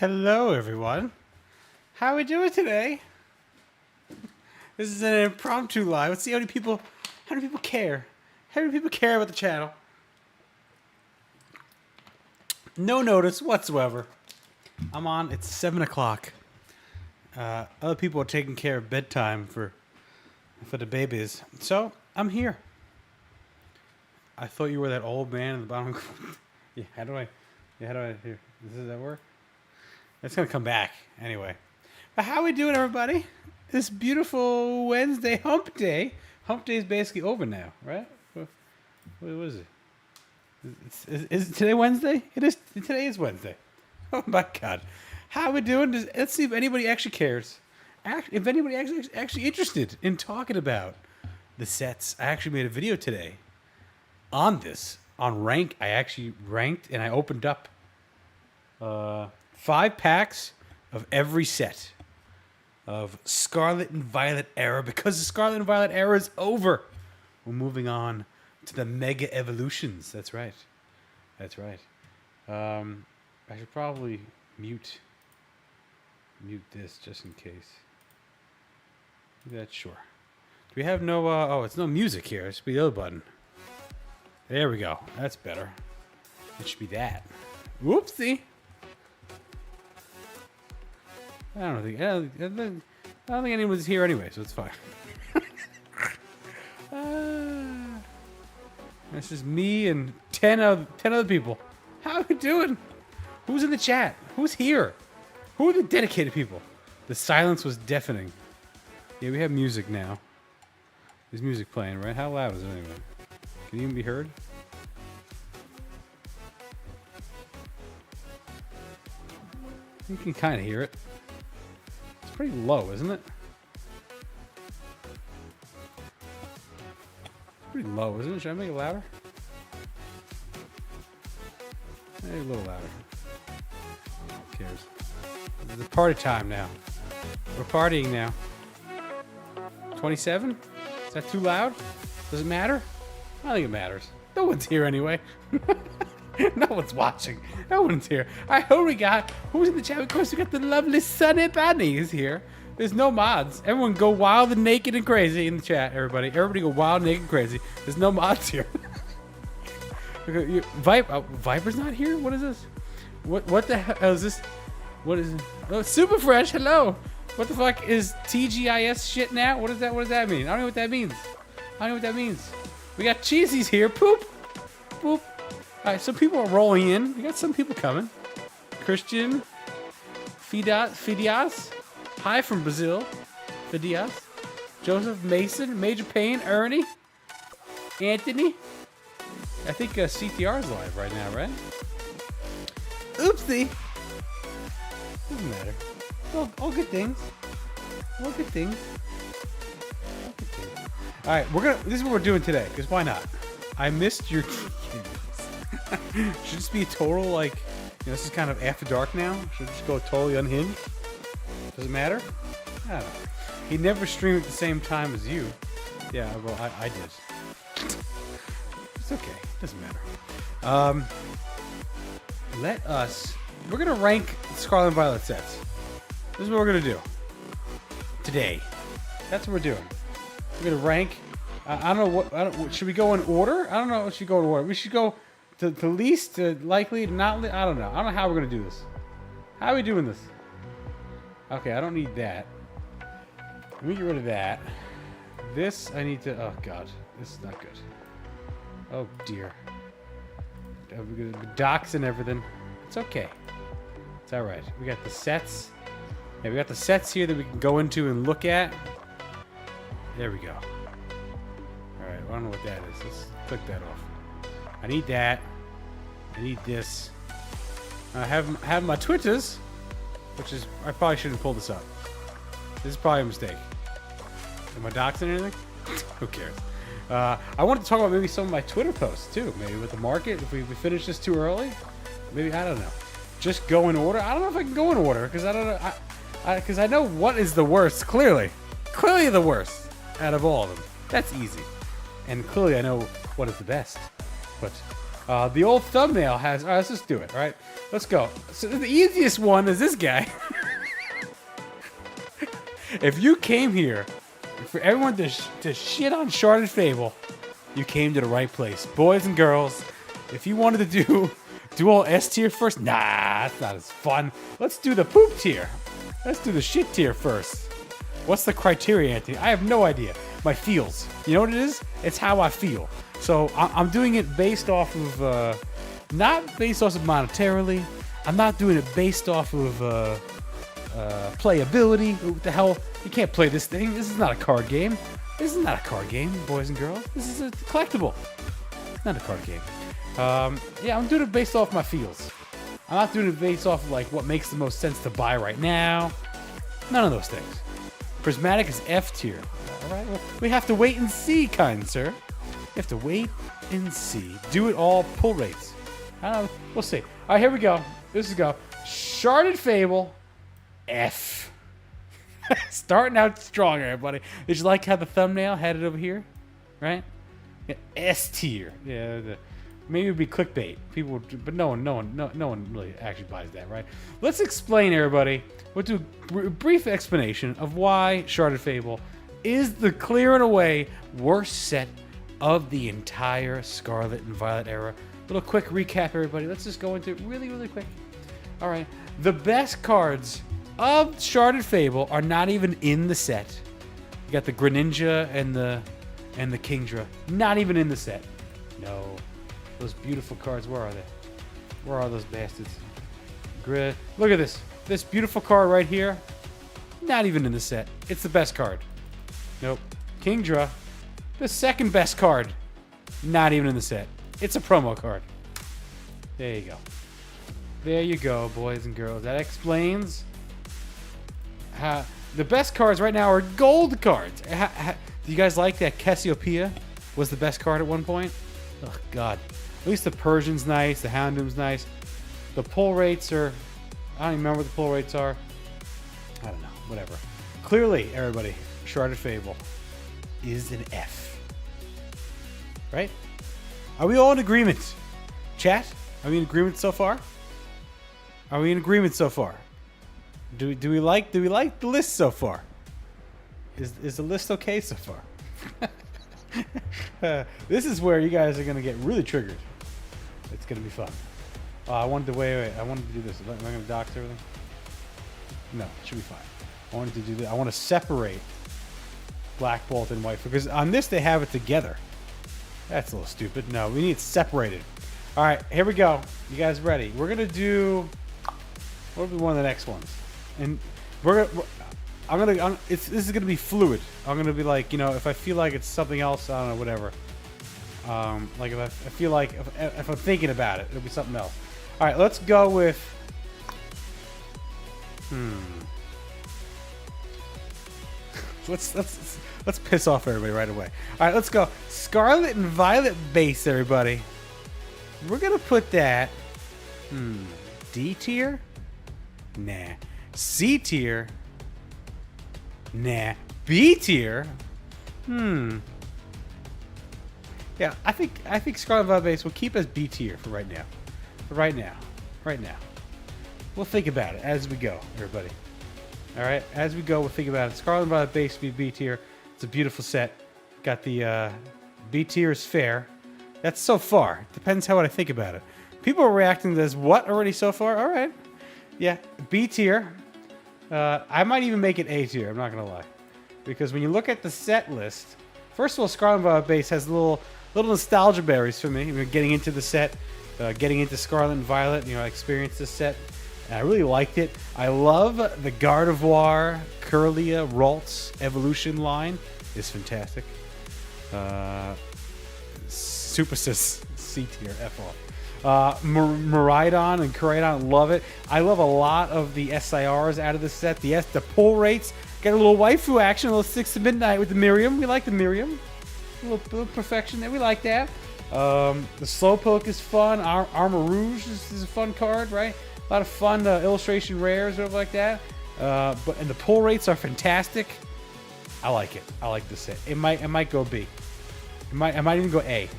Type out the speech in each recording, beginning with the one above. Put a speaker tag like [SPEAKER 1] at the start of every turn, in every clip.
[SPEAKER 1] Hello, everyone. How are we doing today? This is an impromptu live. Let's see how many people care. How many people care about the channel? No notice whatsoever. I'm on. It's 7 o'clock. Other people are taking care of bedtime for the babies. So I'm here. I thought you were that old man in the bottom. Yeah. How do I here? Does that work? It's gonna come back anyway. But how we doing, everybody? This beautiful Wednesday hump day. Hump day is basically over now, right? What is it? Is it today Wednesday? It is. Today is Wednesday. Oh my God. How we doing? Let's see if anybody actually cares. If anybody actually interested in talking about the sets. I actually made a video today on this. On rank. I actually ranked and I opened up 5 packs of every set of Scarlet and Violet era. Because the Scarlet and Violet era is over, we're moving on to the Mega Evolutions. That's right. That's right. I should probably mute this just in case. That's sure. Do we have no... oh, it's no music here. It should be the other button. There we go. That's better. It should be that. Whoopsie. I don't think anyone's here anyway, so it's fine. This is me and 10 other people. How are we doing? Who's in the chat? Who's here? Who are the dedicated people? The silence was deafening. Yeah, we have music now. There's music playing, right? How loud is it anyway? Can you even be heard? You can kind of hear it. It's pretty low, isn't it? It's pretty low, isn't it? Should I make it louder? Maybe a little louder. Who cares? It's party time now. We're partying now. 27? Is that too loud? Does it matter? I don't think it matters. No one's here anyway. No one's watching. No one's here. All right, who we got? Who's in the chat? Of course, we got the lovely Sunny Bunny is here. There's no mods. Everyone go wild and naked and crazy in the chat, everybody. Everybody go wild, naked, and crazy. There's no mods here. Viper's not here? What is this? What the hell is this? What is it? Oh, Super Fresh, hello. What the fuck is TGIS shit now? What is that? What does that mean? I don't know what that means. I don't know what that means. We got Cheesy's here. Poop. Poop. All right, some people are rolling in. We got some people coming. Christian. Fidias. Hi from Brazil. Fidias. Joseph Mason. Major Payne. Ernie. Anthony. I think CTR is live right now, right? Oopsie. Doesn't matter. All good things. All good things. All good things. All right, this is what we're doing today. Because why not? I missed your. Should this be a total this is kind of after dark now. Should it just go totally unhinged? Does it matter? I don't know. He never streamed at the same time as you. Yeah, well, I did. It's okay. It doesn't matter. We're gonna rank Scarlet and Violet sets. This is what we're gonna do today. That's what we're doing. We're gonna rank. I don't know should we go in order? I don't know. Should we go in order? We should go to least to likely to not. I don't know. I don't know how we're gonna do this. How are we doing this? Okay, I don't need that. Let me get rid of that. This I need to. Oh God, this is not good. Oh dear. The docs and everything. It's okay. It's all right. We got the sets. Yeah, we got the sets here that we can go into and look at. There we go. All right. I don't know what that is. Let's click that off. I need that. I need this. I have my Twitters, which is I probably shouldn't pull this up. This is probably a mistake. Am I doxing anything? Who cares? I wanted to talk about maybe some of my Twitter posts too. Maybe with the market, if we finish this too early, maybe I don't know. Just go in order. I don't know if I can go in order because I don't know. Because I know what is the worst. Clearly the worst out of all of them. That's easy. And clearly I know what is the best. But The old thumbnail has. All right, let's just do it. All right, let's go. So the easiest one is this guy. If you came here for everyone to shit on Sharded Fable, you came to the right place, boys and girls. If you wanted to do all S tier first, nah, that's not as fun. Let's do the poop tier. Let's do the shit tier first. What's the criteria, Anthony? I have no idea. My feels. You know what it is? It's how I feel. So I'm doing it based off of, not based off of monetarily. I'm not doing it based off of playability. What the hell? You can't play this thing. This is not a card game. This is not a card game, boys and girls. This is a collectible. Not a card game. Yeah, I'm doing it based off my feels. I'm not doing it based off of like what makes the most sense to buy right now. None of those things. Prismatic is F tier. All right, well, we have to wait and see, kind sir. We have to wait and see. Do it all, pull rates. We'll see. All right, here we go. This is go. Sharded Fable, F. Starting out strong, everybody. Did you like how the thumbnail had it over here? Right? Yeah, S tier. Yeah. Maybe it'd be clickbait. People would, but no one really actually buys that, right? Let's explain, everybody. We'll do a brief explanation of why Sharded Fable is the clear and away worst set of the entire Scarlet and Violet era. Little quick recap, everybody. Let's just go into it really, really quick. All right. The best cards of Sharded Fable are not even in the set. You got the Greninja and the Kingdra. Not even in the set. No. Those beautiful cards, where are they? Where are those bastards? Look at this. This beautiful card right here. Not even in the set. It's the best card. Nope. Kingdra. The second best card. Not even in the set. It's a promo card. There you go. There you go, boys and girls. That explains how the best cards right now are gold cards. Do you guys like that Cassiopeia was the best card at one point? Oh, God. At least the Persian's nice. The Houndoom's nice. The pull rates are... I don't even remember what the pull rates are. I don't know. Whatever. Clearly, everybody, Sharded Fable is an F. Right? Are we all in agreement? Chat? Are we in agreement so far? Are we in agreement so far? Do we like the list so far? Is the list okay so far? This is where you guys are gonna get really triggered. It's gonna be fun. I wanted to wait. I wanted to do this. Am I gonna dox everything? No, it should be fine. I wanted to do this. I want to separate Black Bolt and White because on this they have it together. That's a little stupid. No, we need it separated. All right, here we go. You guys ready? We're gonna do. What will be one of the next ones? And this is gonna be fluid. I'm gonna be like, you know, if I feel like it's something else, I don't know, whatever. Like if I feel like if I'm thinking about it, it'll be something else. All right, let's go with. Let's piss off everybody right away. All right, let's go. Scarlet and Violet base, everybody. We're gonna put that. D tier? Nah. C tier? Nah. B tier? Yeah, I think Scarlet Violet base will keep as B tier for right now. For right now. We'll think about it as we go, everybody. All right, as we go, we'll think about it. Scarlet Violet base be B tier. It's a beautiful set. Got the B tier is fair. That's so far. Depends how I think about it. People are reacting to this. What already so far? All right. Yeah, B tier. I might even make it A tier. I'm not gonna lie, because when you look at the set list, first of all, Scarlet Violet base has little nostalgia berries for me. We're getting into the set, getting into Scarlet and Violet. You know, I experienced this set, and I really liked it. I love the Gardevoir, Curlia, Ralts evolution line. Is fantastic. Supersys C tier, F off. Miraidon and Koraidon, love it. I love a lot of the SIRs out of the set. The pull rates, got a little waifu action, a little 6 to Midnight with the Miriam. We like the Miriam. A little perfection there. We like that. The Slowpoke is fun. Armor Rouge is a fun card, right? A lot of fun illustration rares, whatever like that. And the pull rates are fantastic. I like it. I like this set. It might go B. I might even go A.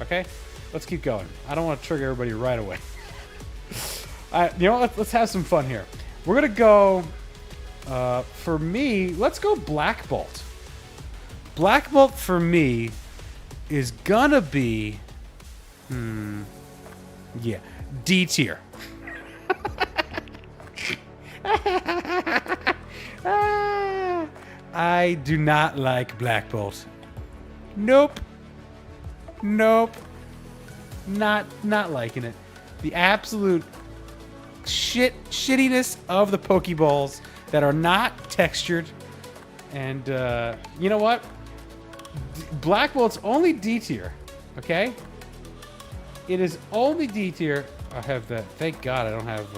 [SPEAKER 1] Okay. Let's keep going. I don't want to trigger everybody right away. All right, you know what? Let's have some fun here. We're gonna go. For me, let's go Black Bolt. Black Bolt for me is gonna be, yeah, D tier. I do not like Black Bolt. Nope. Nope. Not liking it. The absolute shittiness of the Pokeballs that are not textured. And you know what? Black Bolt's only D tier. Okay? It is only D tier. I have that. Thank God I don't have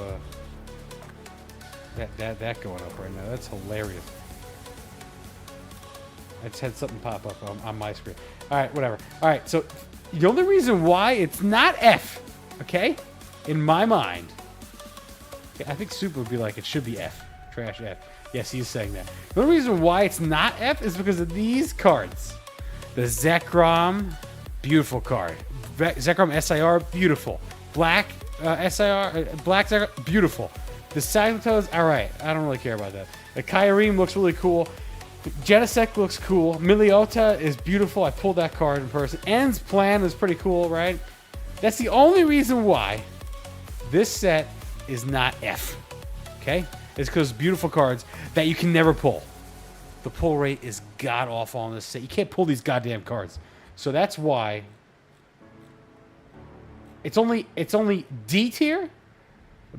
[SPEAKER 1] that going up right now. That's hilarious. I just had something pop up on my screen. All right, whatever. All right, so the only reason why it's not F, okay, in my mind, okay, I think Super would be like, it should be F. Trash F. Yes, he's saying that. The only reason why it's not F is because of these cards. The Zekrom, beautiful card. Zekrom SIR, beautiful. Black SIR, Black Zekrom, beautiful. The Sagittarius, all right. I don't really care about that. The Kyurem looks really cool. Genesect looks cool. Miliota is beautiful. I pulled that card in person. End's Plan is pretty cool, right? That's the only reason why this set is not F. Okay? It's because beautiful cards that you can never pull. The pull rate is god-awful on this set. You can't pull these goddamn cards. So that's why it's only D tier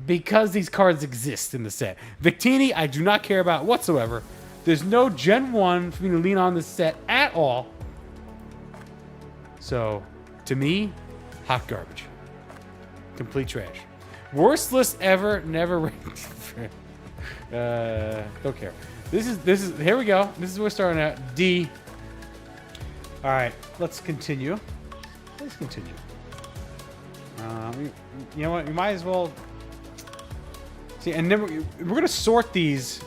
[SPEAKER 1] because these cards exist in the set. Victini, I do not care about whatsoever. There's no Gen 1 for me to lean on this set at all. So, to me, hot garbage. Complete trash. Worst list ever, never ranked. Don't care. This is here we go. This is where we're starting at. D. Alright, let's continue. Let's continue. You know what? We might as well see, and then we're gonna sort these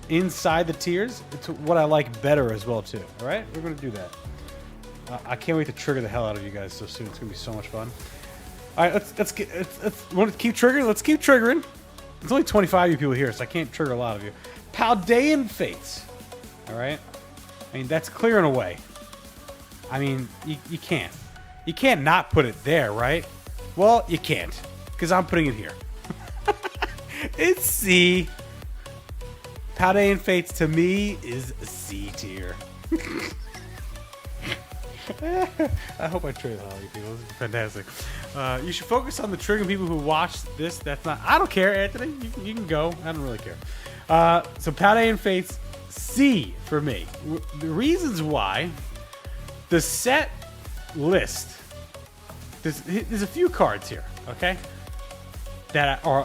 [SPEAKER 1] inside the tiers to what I like better as well too. All right, we're gonna do that. I can't wait to trigger the hell out of you guys so soon. It's gonna be so much fun. All right, let's want to keep triggering. Let's keep triggering. There's only 25 of you people here, so I can't trigger a lot of you. Paldean Fates. All right, I mean that's clear and away. I mean you can't not put it there, right? Well, you can't because I'm putting it here. It's C. Paldean Fates to me is C tier. I hope I trigger all you people. This is fantastic. You should focus on the triggering people who watch this. That's not. I don't care, Anthony. You can go. I don't really care. So Paldean Fates C for me. The reasons why. The set list. There's a few cards here. Okay. That are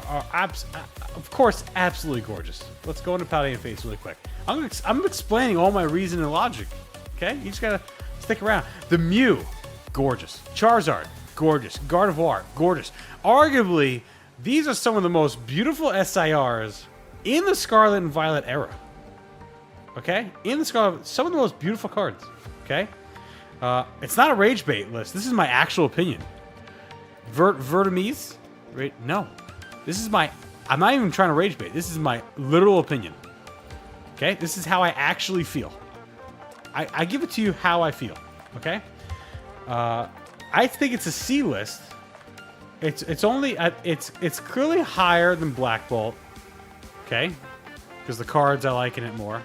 [SPEAKER 1] of course, absolutely gorgeous. Let's go into Paldean Fates really quick. I'm explaining all my reason and logic. Okay? You just gotta stick around. The Mew, gorgeous. Charizard, gorgeous. Gardevoir, gorgeous. Arguably, these are some of the most beautiful SIRs in the Scarlet and Violet era. Okay? In the Scarlet, some of the most beautiful cards. Okay? It's not a rage bait list. This is my actual opinion. Vertimes? Right? No. This is my... I'm not even trying to rage bait. This is my literal opinion. Okay? This is how I actually feel. I give it to you how I feel. Okay? I think it's a C list. It's only... It's clearly higher than Black Bolt. Okay? Because the cards I like in it more.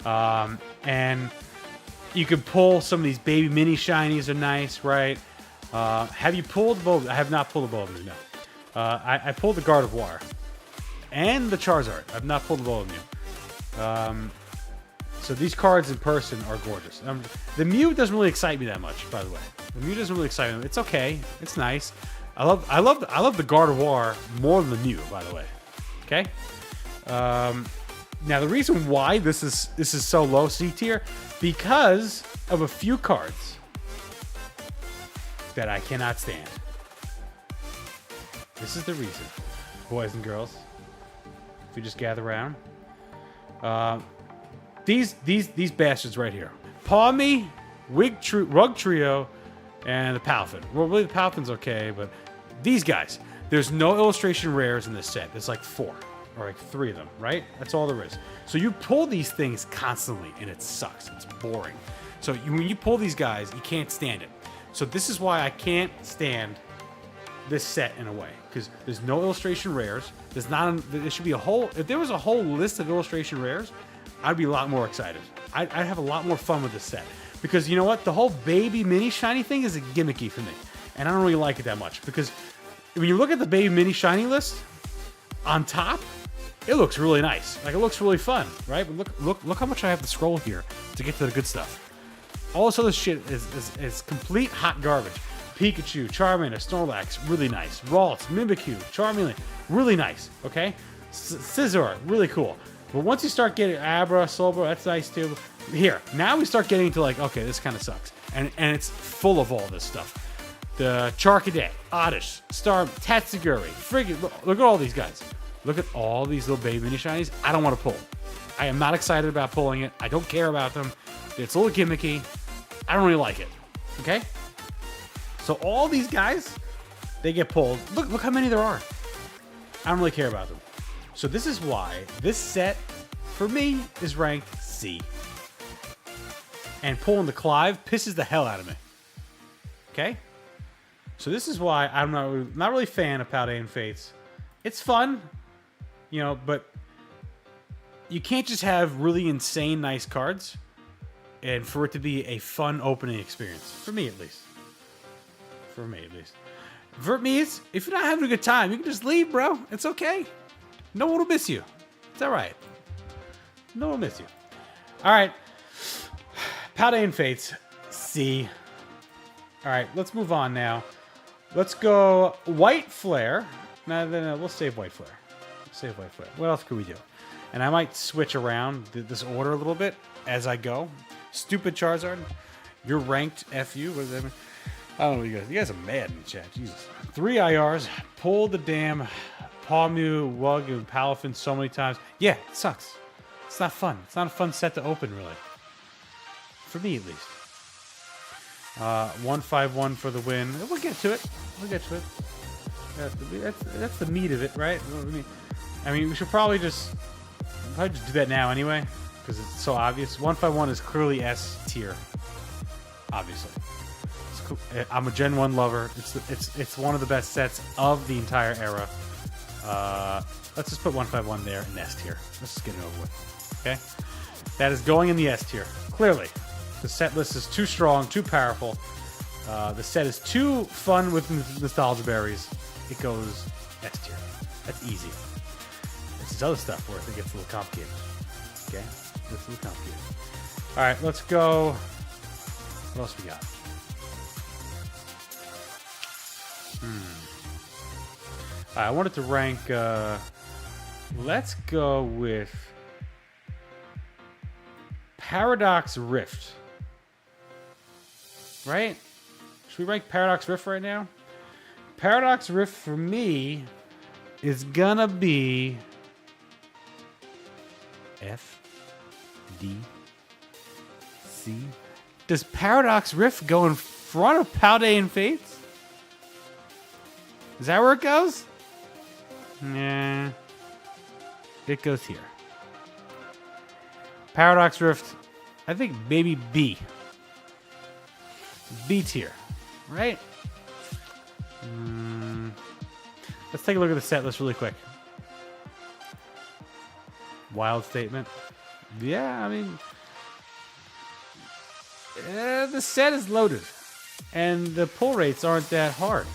[SPEAKER 1] And you can pull some of these baby mini shinies are nice, right? Have you pulled both? I have not pulled the Bulbasaur, no. I pulled the Gardevoir and the Charizard. I've not pulled the Bulbasaur. So these cards in person are gorgeous. The Mew doesn't really excite me that much, by the way. The Mew doesn't really excite me. It's okay. It's nice. I love the Gardevoir more than the Mew, by the way. Okay. Now the reason why this is so low C tier because of a few cards that I cannot stand. This is the reason, boys and girls. If we just gather around, these bastards right here: Pawmi, Rug Trio, And the Palafin. Well, really, the Palafin's okay, but these guys, there's no illustration rares in this set. There's like 4 or like 3 of them, right? That's all there is. So you pull these things constantly, and it sucks. It's boring. So when you pull these guys, you can't stand it. So this is why I can't stand this set in a way, because there's no illustration rares. There's not. There should be a whole. If there was a whole list of illustration rares, I'd be a lot more excited. I'd have a lot more fun with this set, because you know what? The whole baby mini shiny thing is a gimmicky for me, and I don't really like it that much. Because when you look at the baby mini shiny list on top, it looks really nice. Like, it looks really fun, right? But look how much I have to scroll here to get to the good stuff. All this other shit is complete hot garbage. Pikachu, Charmander, Snorlax, really nice. Ralts, Mimikyu, Charmeleon, really nice, okay? Scizor, really cool. But once you start getting Abra, Slowbro, that's nice too. Here, now we start getting to like, okay, this kind of sucks. And it's full of all this stuff. The Charcadet, Oddish, Star, Tatsuguri, friggin', look at all these guys. Look at all these little baby mini shinies. I don't want to pull. I am not excited about pulling it. I don't care about them. It's a little gimmicky. I don't really like it. Okay? So all these guys, they get pulled. Look how many there are. I don't really care about them. So this is why this set, for me, is ranked C. And pulling the Clive pisses the hell out of me. Okay? So this is why I'm not really a fan of Paldean Fates. It's fun, you know, but you can't just have really insane nice cards and for it to be a fun opening experience. For me, at least. For me, at least. For me, if you're not having a good time, you can just leave, bro. It's okay. No one will miss you. It's all right. No one will miss you. All right. Paldean Fates, C. All right, let's move on now. Let's go White Flare. No, we'll save White Flare. Save White Flare. What else could we do? And I might switch around this order a little bit as I go. Stupid Charizard. You're ranked FU. What does that mean? I don't know what you guys. You guys are mad in the chat. Jesus. 3 IRs. Pull the damn Pawmew, Wug, and Palafin so many times. Yeah, it sucks. It's not fun. It's not a fun set to open, really. For me, at least. 151 for the win. We'll get to it. We'll get to it. That's the meat of it, right? I mean, we should probably just do that now anyway, because it's so obvious. 151 is clearly S tier, obviously. Cool. I'm a Gen 1 lover. It's one of the best sets of the entire era. Let's just put 151 there in S tier. Let's just get it over with. Okay, that is going in the S tier. Clearly, the set list is too strong, too powerful. The set is too fun with nostalgia berries. It goes S tier. That's easy. It's this other stuff where it gets a little complicated. Okay? It's a little complicated. Alright, let's go. What else we got? I wanted to rank. Let's go with Paradox Rift. Right? Should we rank Paradox Rift right now? Paradox Rift for me is gonna be F, D, C. Does Paradox Rift go in front of Paldean Fates? Is that where it goes? Nah. It goes here. Paradox Rift, I think maybe B. B tier, right? Let's take a look at the set list really quick. Wild Statement. Yeah, I mean, the set is loaded, and the pull rates aren't that hard.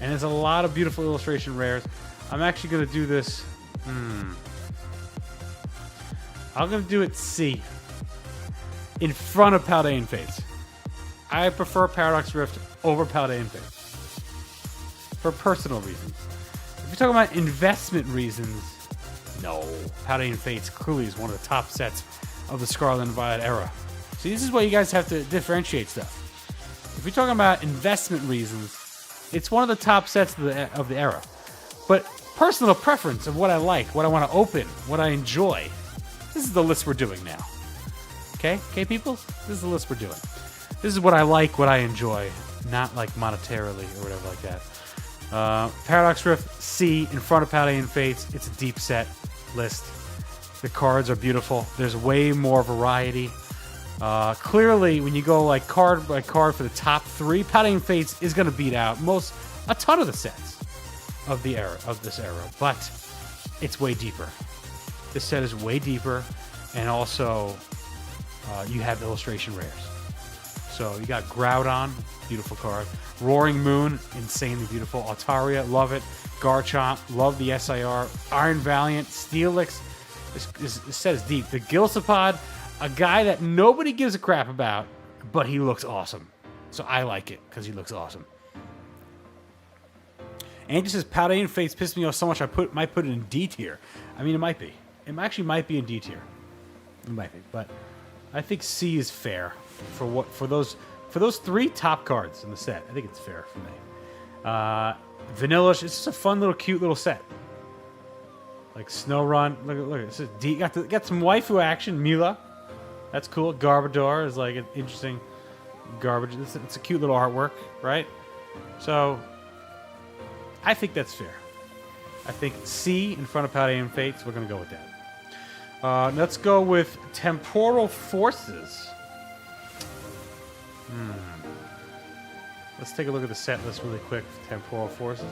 [SPEAKER 1] And there's a lot of beautiful illustration rares. I'm actually going to do this. I'm going to do it C. In front of Paldean Fates. I prefer Paradox Rift over Paldean Fates. For personal reasons. If you're talking about investment reasons, no. Paldean Fates clearly is one of the top sets of the Scarlet and Violet era. See, this is why you guys have to differentiate stuff. If you're talking about investment reasons, it's one of the top sets of the era. But personal preference of what I like, what I want to open, what I enjoy, this is the list we're doing now. Okay? Okay, people? This is the list we're doing. This is what I like, what I enjoy. not like monetarily or whatever like that. Paradox Rift C in front of Paladin Fates. It's a deep set list. The cards are beautiful. There's way more variety. Clearly, when you go like card by card for the top 3, Paladin Fates is going to beat out a ton of the sets of this era, but it's way deeper. This set is way deeper, and also you have illustration rares. So you got Groudon, beautiful card. Roaring Moon, insanely beautiful. Altaria, love it. Garchomp, love the SIR. Iron Valiant, Steelix. This set is deep. The Gilsapod, a guy that nobody gives a crap about, but he looks awesome. So I like it because he looks awesome. Angie says Paladin Fates pissed me off so much I might put it in D tier. I mean, it might be. It actually might be in D tier. It might be, but I think C is fair for those 3 top cards in the set. I think it's fair for me. Vanilla, it's just a fun little, cute little set. Like Snowrun, look at this. D, got some waifu action. Mila, that's cool. Garbodor is like an interesting garbage. It's a cute little artwork, right? So I think that's fair. I think C in front of Paladin Fates. We're gonna go with that. Let's go with Temporal Forces. Let's take a look at the set list really quick for Temporal Forces.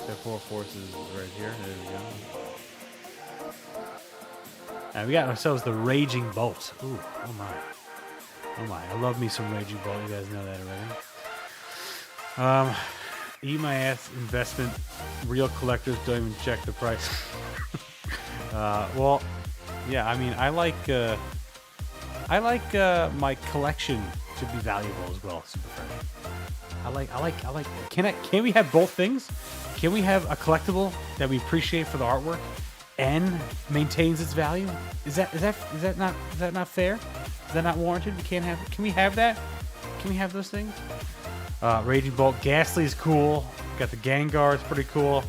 [SPEAKER 1] Temporal Forces is right here. There we go. And we got ourselves the Raging Bolt. Ooh, oh my. Oh my. I love me some Raging Bolt. You guys know that already. Eat my ass investment. Real collectors don't even check the price. Well, yeah, I mean, I like my collection to be valuable as well. Super friendly. I like. Can we have both things? Can we have a collectible that we appreciate for the artwork and maintains its value? Is that not fair? Is that not warranted? Can we have that? Can we have those things? Raging Bolt, Ghastly is cool. Got the Gengar, it's pretty cool.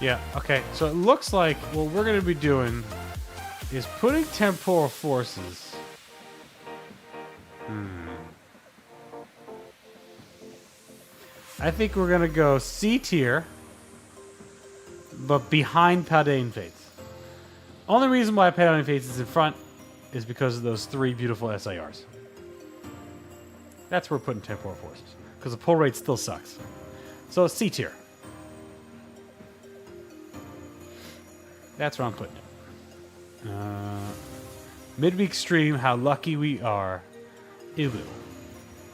[SPEAKER 1] Yeah, okay. So it looks like what we're going to be doing is putting Temporal Forces. I think we're going to go C tier, but behind Paladin Fates. Only reason why Paladin Fates is in front is because of those 3 beautiful SIRs. That's where we're putting Temporal Forces, because the pull rate still sucks. So C tier. That's where I'm putting it. Midweek stream, how lucky we are. Ilu.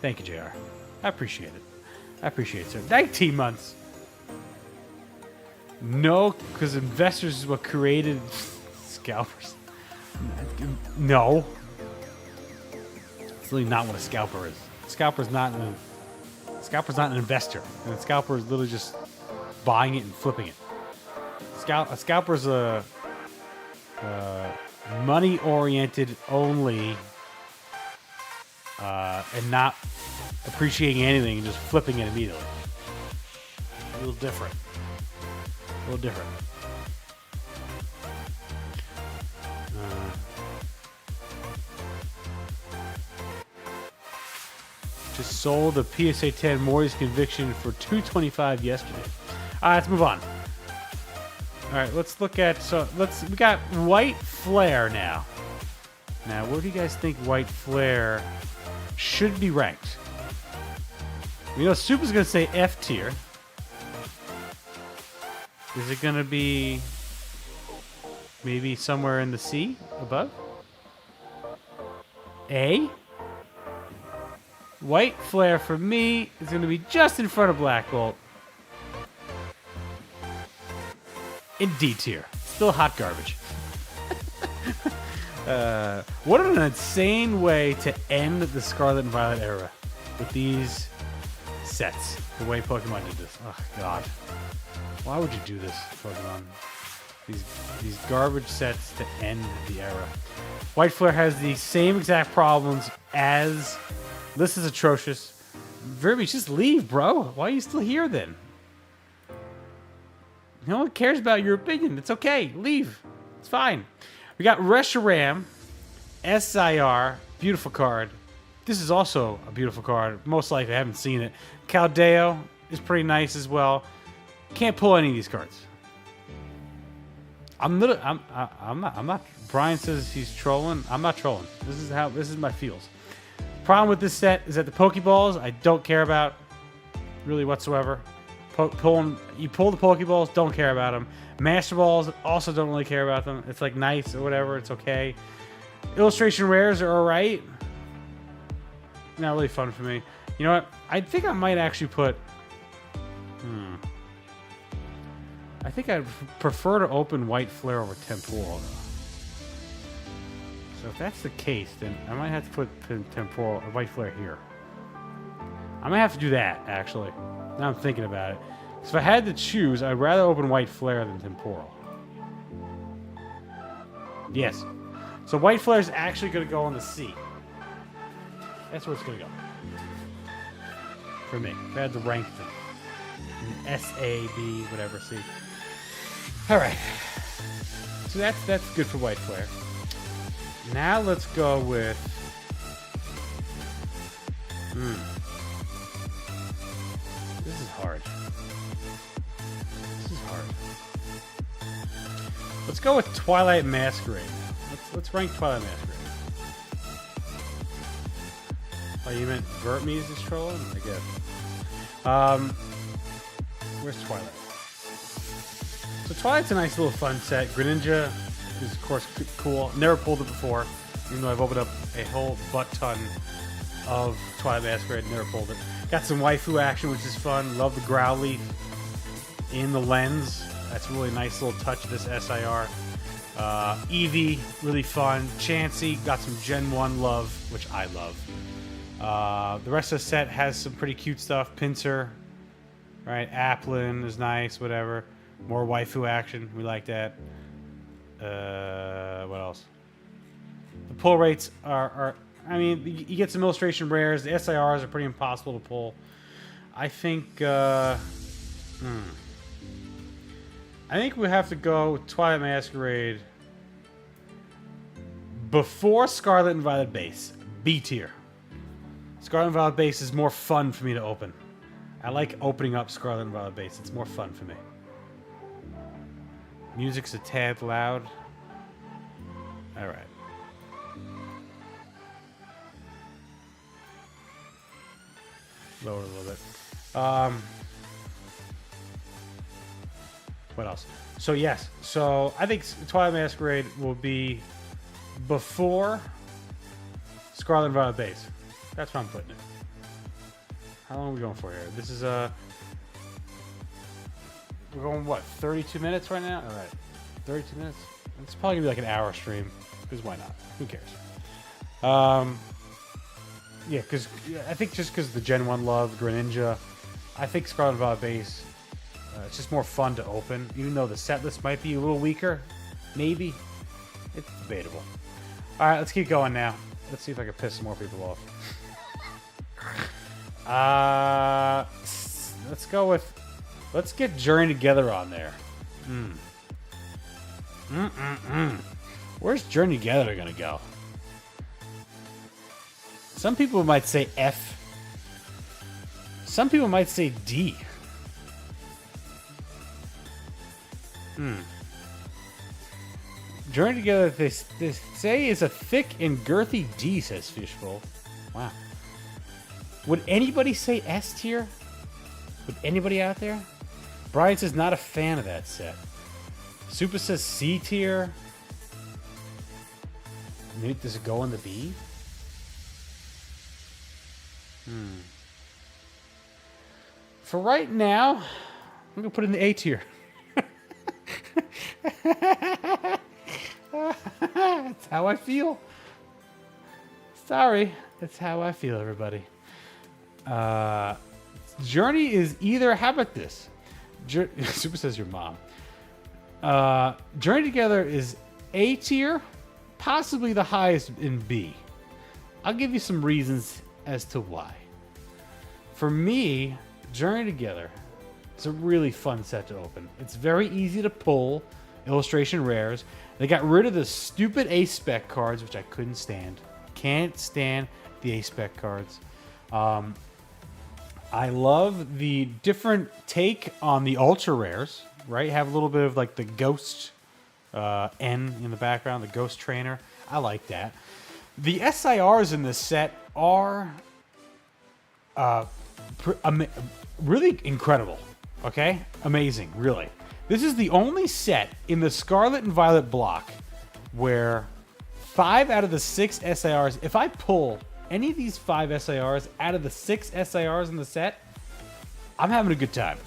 [SPEAKER 1] Thank you, JR. I appreciate it. I appreciate it, sir. 19 months. No, because investors is what created scalpers. No. It's really not what a scalper is. Scalper's not an investor. And a scalper is literally just buying it and flipping it. A scalper's a money-oriented only, and not appreciating anything and just flipping it immediately. A little different. Just sold a PSA 10 Maury's Conviction for $225 yesterday. Let's move on. All right, let's look at, we got White Flare now. Now, where do you guys think White Flare should be ranked? We know Soup is going to say F tier. Is it going to be maybe somewhere in the C above? A? White Flare for me is going to be just in front of Black Bolt. In D tier. Still hot garbage. What an insane way to end the Scarlet and Violet era with these sets. The way Pokemon did this. Oh, God. Why would you do this, Pokemon? These garbage sets to end the era. White Flare has the same exact problems as... This is atrocious. Verbiage, just leave, bro. Why are you still here, then? No one cares about your opinion. It's okay. Leave. It's fine. We got Reshiram, SIR, beautiful card. This is also a beautiful card. Most likely, I haven't seen it. Caldeo is pretty nice as well. Can't pull any of these cards. I'm not. Brian says he's trolling. I'm not trolling. This is my feels. Problem with this set is that the Pokeballs I don't care about really whatsoever. You pull the Pokeballs, don't care about them. Master Balls also don't really care about them. It's like nice or whatever. It's okay. Illustration rares are alright. Not really fun for me. You know what? I think I might actually put... I think I'd prefer to open White Flare over Temporal. So if that's the case, then I might have to put Temporal or White Flare here. I might have to do that, actually. Now I'm thinking about it. So if I had to choose, I'd rather open White Flare than Temporal. Yes. So White Flare is actually going to go on the C. That's where it's going to go. For me. If I had to rank them. S, A, B, whatever, C. Alright. So that's good for White Flare. Now let's go with... This is hard. This is hard. Let's go with Twilight Masquerade now. Let's rank Twilight Masquerade. Oh, you meant Vertmes is trolling? I guess. Where's Twilight? So Twilight's a nice little fun set. Greninja is, of course, cool. Never pulled it before, even though I've opened up a whole butt-ton of Twilight Masquerade. Never pulled it. Got some waifu action, which is fun. Love the Growlithe in the lens. That's a really nice little touch of this SIR. Eevee, really fun. Chansey, got some Gen 1 love, which I love. The rest of the set has some pretty cute stuff. Pinsir, right? Applin is nice, whatever. More waifu action. We like that. What else? The pull rates are I mean, you get some illustration rares. The SIRs are pretty impossible to pull. I think I think we have to go with Twilight Masquerade before Scarlet and Violet base. B tier. Scarlet and Violet base is more fun for me to open. I like opening up Scarlet and Violet base. It's more fun for me. Music's a tad loud. Alright. Lower a little bit. What else? So yes. So I think Twilight Masquerade will be before Scarlet and Violet base. That's where I'm putting it. How long are we going for here? This is we're going what? 32 minutes right now? All right. 32 minutes. It's probably gonna be like an hour stream. Because why not? Who cares? Yeah, because I think just because the Gen 1 love, Greninja, I think Scarlet and Violet base, it's just more fun to open. Even though the set list might be a little weaker, maybe. It's debatable. All right, let's keep going now. Let's see if I can piss some more people off. Let's go with... Let's get Journey Together on there. Where's Journey Together gonna go? Some people might say F. Some people might say D. Journey Together, they say, is a thick and girthy D, says Fishbowl. Wow. Would anybody say S tier? Would anybody out there? Brian says not a fan of that set. Super says C tier. Maybe does it go in the B? For right now, I'm gonna put it in the A tier. That's how I feel. Sorry, that's how I feel, everybody. Journey is either... How about this? Super says your mom. Journey Together is A tier, possibly the highest in B. I'll give you some reasons as to why. For me, Journey Together It's a really fun set to open. It's very easy to pull illustration rares. They got rid of the stupid A-Spec cards, which I couldn't stand. Can't stand the A-Spec cards. I love the different take on the ultra rares, right? Have a little bit of like the ghost N in the background, the ghost trainer. I like that. The SIRs in this set are really incredible. Okay? Amazing, really. This is the only set in the Scarlet and Violet block where 5 out of the 6 SIRs, if I pull any of these 5 SIRs out of the 6 SIRs in the set, I'm having a good time.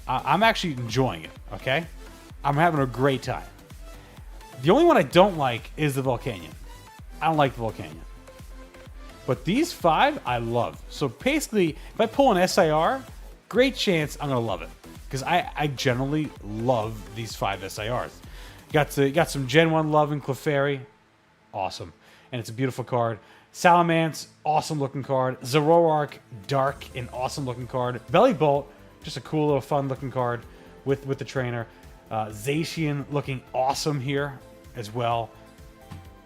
[SPEAKER 1] I'm actually enjoying it, okay? I'm having a great time. The only one I don't like is the Volcanion. I don't like the Volcanion. But these 5, I love. So basically, if I pull an SIR, great chance I'm going to love it. Because I generally love these 5 SIRs. Got some Gen 1 love in Clefairy. Awesome. And it's a beautiful card. Salamence, awesome looking card. Zoroark, dark and awesome looking card. Bellybolt, just a cool little fun looking card with the trainer. Zacian looking awesome here as well.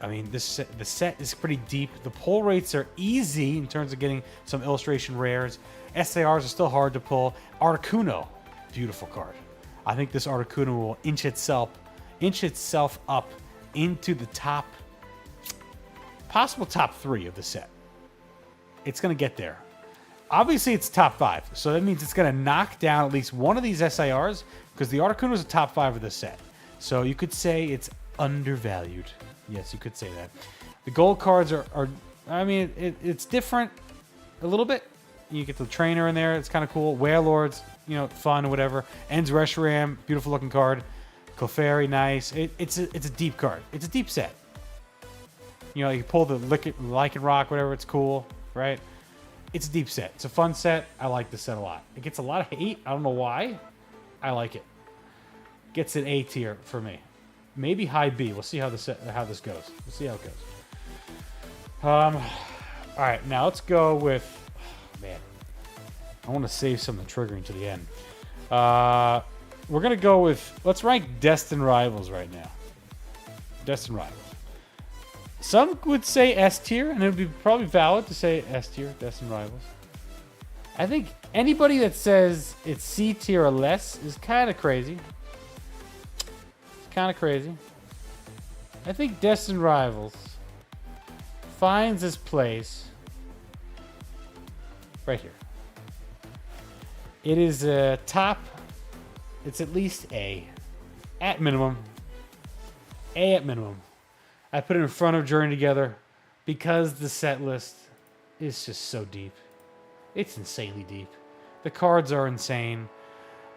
[SPEAKER 1] I mean, the set is pretty deep. The pull rates are easy in terms of getting some illustration rares. SARs are still hard to pull. Articuno, beautiful card. I think this Articuno will inch itself up into the possible top 3 of the set. It's going to get there. Obviously, it's top 5, so that means it's going to knock down at least one of these SIRs because the Articuno is a top 5 of the set. So you could say it's undervalued. Yes, you could say that. The gold cards are I mean, it's different a little bit. You get the trainer in there. It's kind of cool. Warelords, you know, fun or whatever. Ends Reshiram, beautiful looking card. Clefairy, nice. It's a deep card. It's a deep set. You know, you pull the Lycan Rock, whatever. It's cool, right? It's a deep set. It's a fun set. I like this set a lot. It gets a lot of hate. I don't know why. I like it. Gets an A tier for me. Maybe high B. We'll see how this goes. We'll see how it goes. All right, now let's go with. Oh, man, I want to save something triggering to the end. We're gonna go with. Let's rank Destined Rivals right now. Destined Rivals. Some would say S tier, and it would be probably valid to say S tier, Destined Rivals. I think anybody that says it's C tier or less is kind of crazy. It's kind of crazy. I think Destined Rivals finds its place right here. It is a top. It's at least A. At minimum. A at minimum. I put it in front of Journey Together because the set list is just so deep. It's insanely deep. The cards are insane.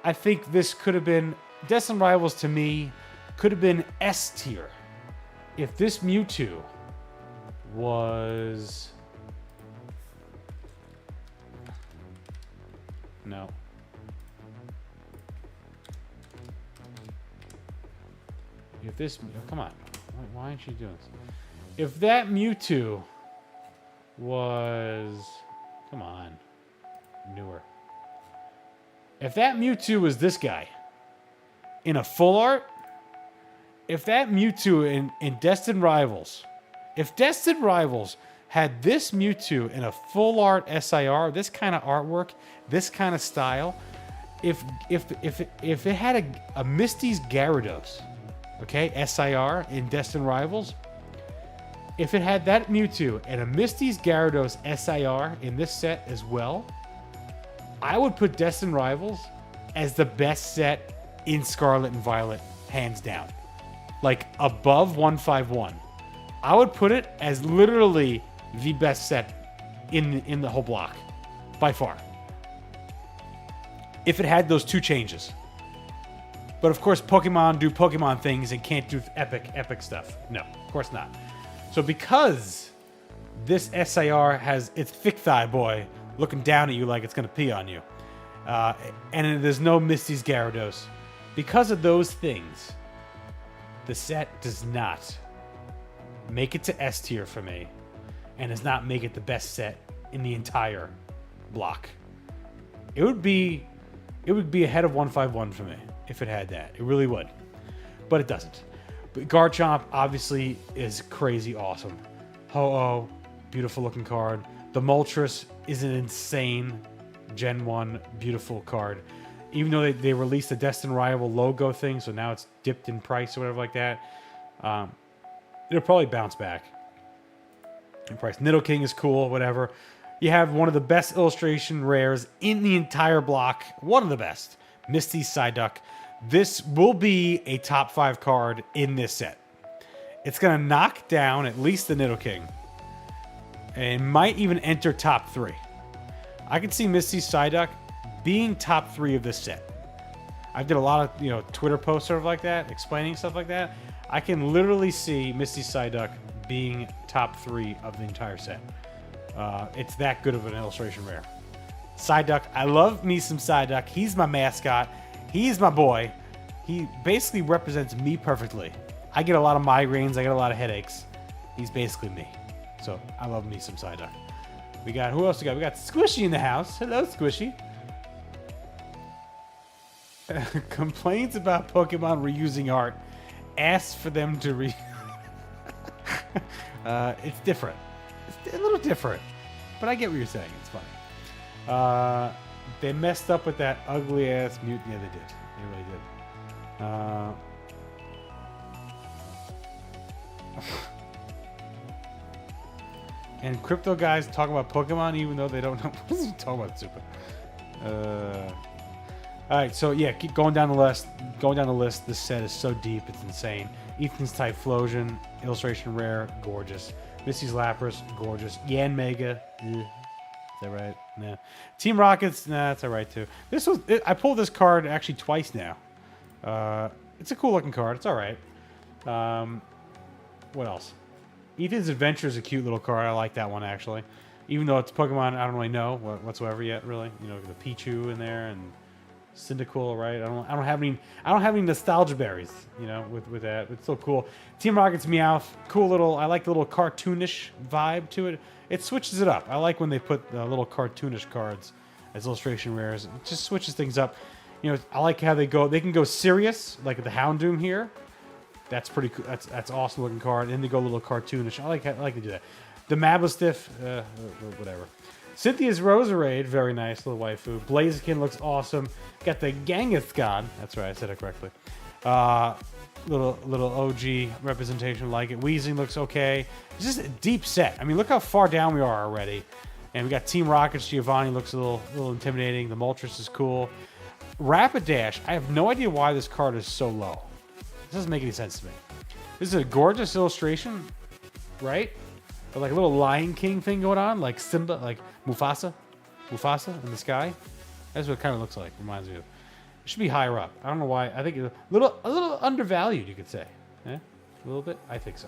[SPEAKER 1] I think this could have been... Destined Rivals, to me, could have been S tier. If this Mewtwo was... No. If this... Oh, come on. Why aren't you doing this? If that Mewtwo was... Come on. Newer. If that Mewtwo was this guy in a full art, if that Mewtwo in Destined Rivals, if Destined Rivals had this Mewtwo in a full art SIR, this kind of artwork, this kind of style, if it had a Misty's Gyarados, okay, SIR in Destined Rivals, if it had that Mewtwo and a Misty's Gyarados SIR in this set as well, I would put Destined Rivals as the best set in Scarlet and Violet, hands down. Like, above 151. I would put it as literally the best set in the whole block. By far. If it had those 2 changes. But of course, Pokemon do Pokemon things and can't do epic stuff. No, of course not. So because this SIR has its thick thigh boy looking down at you like it's going to pee on you, and there's no Misty's Gyarados, because of those things, the set does not make it to S tier for me, and does not make it the best set in the entire block. It would be It would be ahead of 151 for me if it had that. It really would. But it doesn't. But Garchomp obviously is crazy awesome. Ho-Oh, beautiful looking card. The Moltres is an insane Gen 1 beautiful card. Even though they released the Destined Rival logo thing, so now it's dipped in price or whatever like that, it'll probably bounce back in price. Nidoking is cool, whatever. You have one of the best illustration rares in the entire block. One of the best. Misty Psyduck. This will be a top 5 card in this set. It's going to knock down at least the Nidoking. And might even enter top 3. I can see Misty Psyduck being top 3 of this set. I've did a lot of Twitter posts sort of like that, explaining stuff like that. I can literally see Misty Psyduck being top 3 of the entire set. It's that good of an illustration rare. Psyduck, I love me some Psyduck. He's my mascot. He's my boy. He basically represents me perfectly. I get a lot of migraines. I get a lot of headaches. He's basically me. So I love me some Psyduck. We got, who else we got? We got Squishy in the house. Hello, Squishy. Complaints about Pokemon reusing art. Asks for them to it's different. It's a little different. But I get what you're saying. It's funny. They messed up with that ugly ass mute. Yeah, they did. They really did. And crypto guys talk about Pokemon even though they don't know. What is he talking about, Super? All right, so yeah, keep going down the list. Going down the list, this set is so deep, it's insane. Ethan's Typhlosion, illustration rare, gorgeous. Misty's Lapras, gorgeous. Yan Mega, is that right? Nah. Team Rockets, nah, that's all right too. I pulled this card actually twice now. It's a cool looking card. It's all right. What else? Ethan's Adventure is a cute little card. I like that one actually. Even though it's Pokemon, I don't really know whatsoever yet. Really, the Pichu in there and Cyndaquil, right? I don't have any nostalgia berries, with that. It's so cool. Team Rocket's Meowth, cool little. I like the little cartoonish vibe to it. It switches it up. I like when they put the little cartoonish cards as illustration rares. It just switches things up. I like how they go. They can go serious, like the Houndoom here. That's pretty cool. That's awesome looking card. And they go a little cartoonish. I like to do that. The Mablastiff, whatever. Cynthia's Roserade, very nice little waifu. Blaziken looks awesome. Got the Kangaskhan. That's right, I said it correctly. Little OG representation, like it. Weezing looks okay. It's just a deep set. I mean, look how far down we are already. And we got Team Rockets. Giovanni looks a little intimidating. The Moltres is cool. Rapidash. I have no idea why this card is so low. This doesn't make any sense to me. This is a gorgeous illustration, right? But like a little Lion King thing going on, like Simba, like Mufasa in the sky. That's what it kind of looks like. Reminds me of. It should be higher up. I don't know why. I think it's a little undervalued, you could say. Yeah, a little bit. I think so.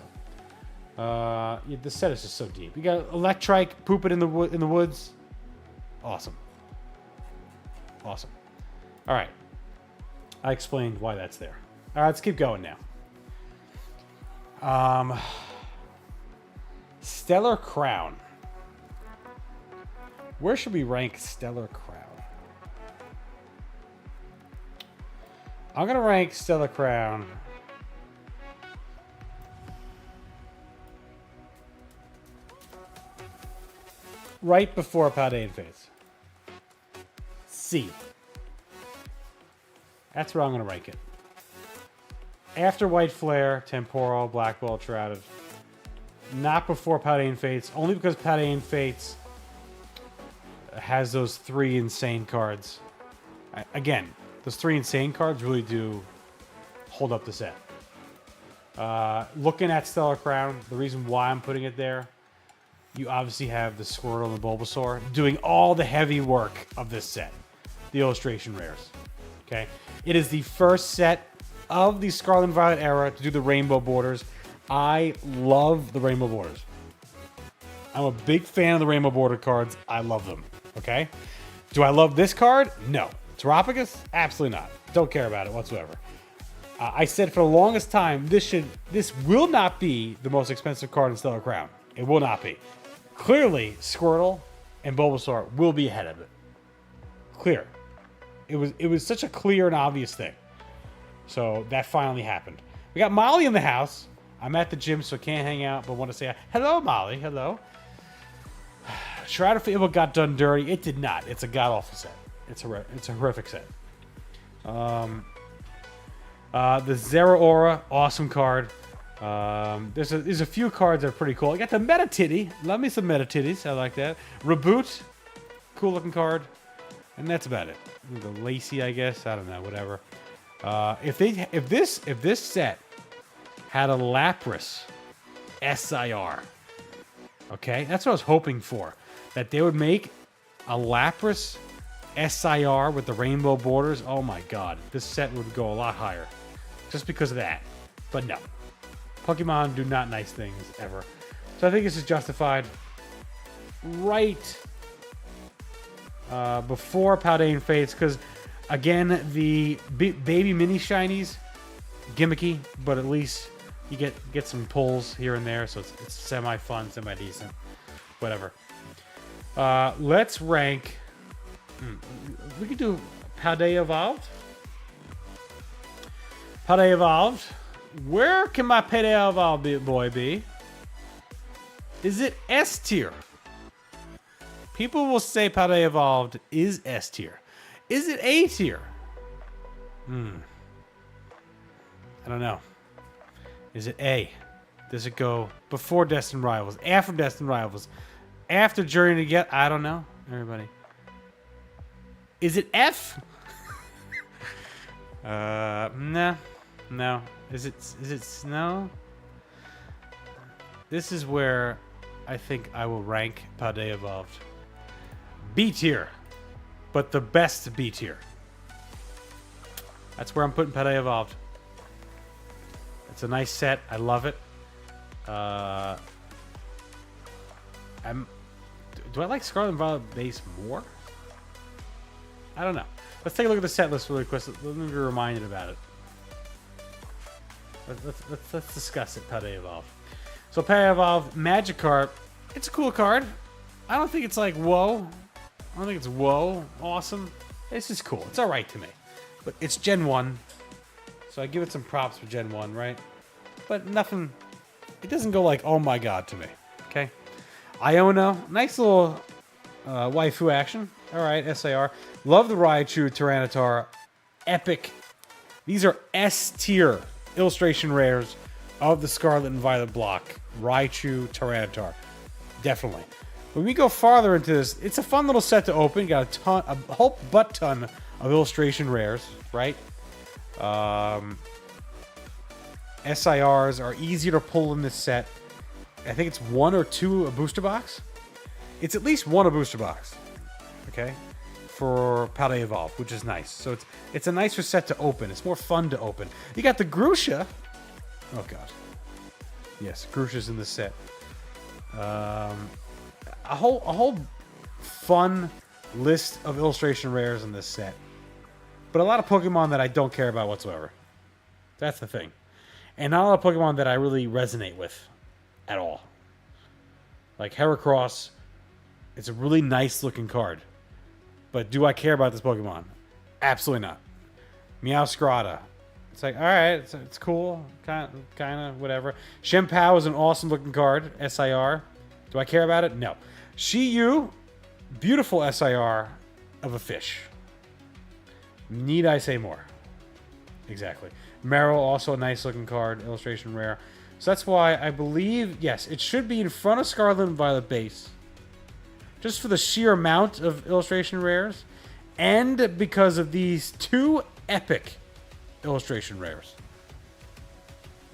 [SPEAKER 1] Yeah, this set is just so deep. You got Electrike, poop it in the woods. Awesome. All right. I explained why that's there. All right, let's keep going now. Stellar Crown. Where should we rank Stellar Crown? I'm going to rank Stellar Crown right before Paldean Fates. C. That's where I'm going to rank it. After White Flare, Temporal, Black Ball, Shrouded. Not before Paldean Fates, only because Paldean Fates has those 3 insane cards. Again, those 3 insane cards really do hold up the set. Looking at Stellar Crown, the reason why I'm putting it there, you obviously have the Squirtle and the Bulbasaur doing all the heavy work of this set. The illustration rares. Okay? It is the first set of the Scarlet and Violet era to do the rainbow borders. I love the rainbow borders. I'm a big fan of the rainbow border cards. I love them. Okay? Do I love this card? No. Teropagus? Absolutely not. Don't care about it whatsoever. I said for the longest time, this will not be the most expensive card in Stellar Crown. It will not be. Clearly, Squirtle and Bulbasaur will be ahead of it. Clear. It was such a clear and obvious thing. So that finally happened. We got Molly in the house. I'm at the gym, so can't hang out, but want to say hello, Molly. Hello. Shroud of Fable got done dirty. It did not. It's a god-awful set. It's a horrific set. The Zero Aura, awesome card. There's a few cards that are pretty cool. I got the Meta Titty. Love me some Meta Titties. I like that. Reboot, cool looking card. And that's about it. The Lacy, I guess. I don't know. Whatever. If this set had a Lapras SIR, okay, that's what I was hoping for. That they would make a Lapras SIR with the rainbow borders. Oh my god, this set would go a lot higher, just because of that. But no, Pokemon do not nice things ever. So I think this is justified. Right before Paldean Fates, because again, the baby mini shinies, gimmicky, but at least you get some pulls here and there, so it's semi-fun, semi-decent. Whatever. Let's rank... we could do Paldean Evolved. Paldean Evolved. Where can my Paldean Evolved boy be? Is it S tier? People will say Paldean Evolved is S tier. Is it A tier? I don't know. Is it A? Does it go before Destined Rivals? After Destined Rivals? After Journey to Get? I don't know. Everybody. Is it F? No. No. Is it no? This is where I think I will rank Paldean Evolved. B tier. But the best B tier. That's where I'm putting Paldean Evolved. It's a nice set. I love it. Do I like Scarlet Violet base more? I don't know. Let's take a look at the set list really quick. Let me be reminded about it. Let's discuss it. Paldean Evolved. So Paldean Evolved Magikarp. It's a cool card. I don't think it's like whoa. I don't think it's whoa awesome. It's just cool. It's all right to me. But it's Gen 1. So I give it some props for Gen 1, right? But nothing... It doesn't go like, oh my god to me. Okay? Iono. Nice little waifu action. Alright, SAR. Love the Raichu, Tyranitar. Epic. These are S tier illustration rares of the Scarlet and Violet block. Raichu, Tyranitar. Definitely. When we go farther into this, it's a fun little set to open. Got a whole butt ton of illustration rares, right? SIRs are easier to pull in this set. I think it's 1 or 2 a booster box. It's at least 1 a booster box. Okay? For Paldean Evolved, which is nice. So it's a nicer set to open. It's more fun to open. You got the Grusha. Oh god. Yes, Grusha's in this set. A whole fun list of illustration rares in this set. But a lot of Pokemon that I don't care about whatsoever. That's the thing. And not a lot of Pokemon that I really resonate with at all. Like Heracross, it's a really nice looking card. But do I care about this Pokemon? Absolutely not. Meowscarada. It's like, alright, it's cool. Kind of, whatever. Shenpao is an awesome looking card. SIR. Do I care about it? No. Shiyu, beautiful SIR of a fish. Need I say more? Exactly. Meryl, also a nice looking card, illustration rare. So that's why I believe, yes, it should be in front of Scarlet and Violet base. Just for the sheer amount of illustration rares. And because of these 2 epic illustration rares.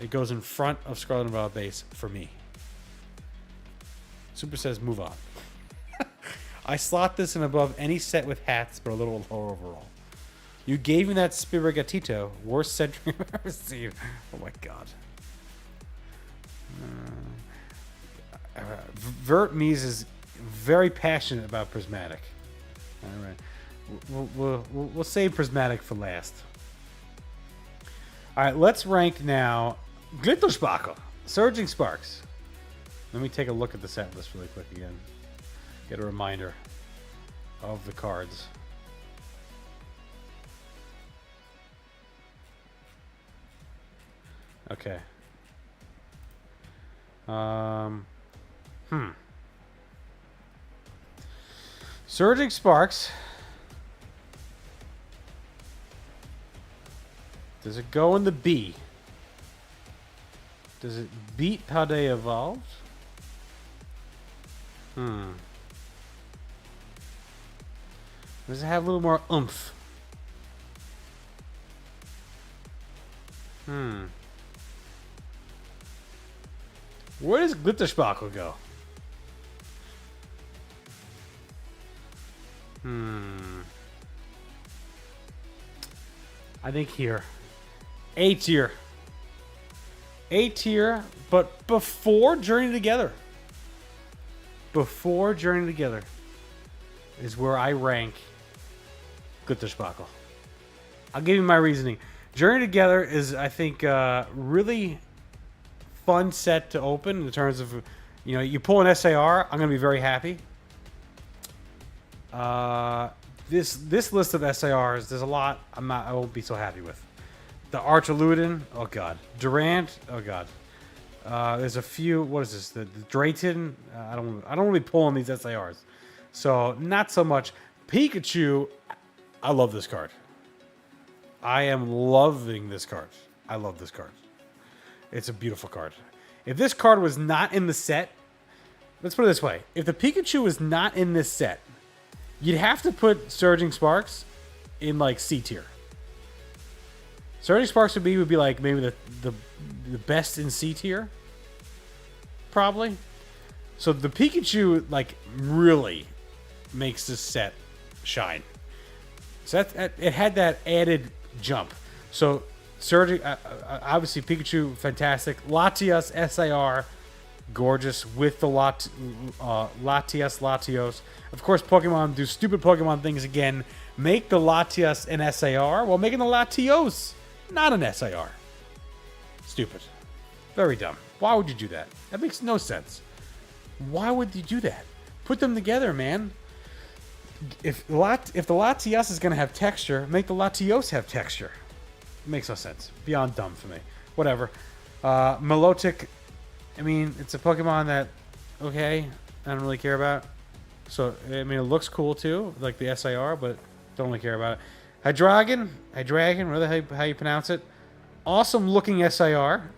[SPEAKER 1] It goes in front of Scarlet and Violet base for me. Super says move on. I slot this in above any set with hats, but a little lower overall. You gave me that Spirigatito. Worst century I've ever seen. Oh my god. Vert Mies is very passionate about Prismatic. Alright. We'll save Prismatic for last. Alright, let's rank now Glittersparkle. Surging Sparks. Let me take a look at the set list really quick again. Get a reminder of the cards. Okay. Surging Sparks. Does it go in the B? Does it beat how they evolved? Does it have a little more oomph? Where does Glittersparkle go? I think here. A tier. A tier, but before Journey Together. Before Journey Together is where I rank Glittersparkle. I'll give you my reasoning. Journey Together is, I think, really fun set to open in terms of, you know, you pull an SAR, I'm going to be very happy. This list of SARs, there's a lot I won't be so happy with. The Archaludin, oh god. Durant, oh god. There's a few, what is this? The Drayton, I don't really pull on these SARs. So, not so much. Pikachu, I love this card. I am loving this card. I love this card. It's a beautiful card. If this card was not in the set, let's put it this way. If the Pikachu was not in this set, you'd have to put Surging Sparks in like C tier. Surging Sparks would be like maybe the best in C tier. Probably. So the Pikachu like really makes this set shine. So it had that added jump. So Surging, obviously Pikachu, fantastic. Latias SAR, gorgeous with the Latios. Of course, Pokemon do stupid Pokemon things again. Make the Latias an SAR while making the Latios not an SAR. Stupid. Very dumb. Why would you do that? That makes no sense. Why would you do that? Put them together, man. If the Latias is going to have texture, make the Latios have texture. It makes no sense. Beyond dumb for me. Whatever. Milotic, I mean, it's a Pokemon that, okay, I don't really care about. So, I mean, it looks cool too, like the SAR, but don't really care about it. Hydreigon, whatever how you pronounce it. Awesome looking SAR.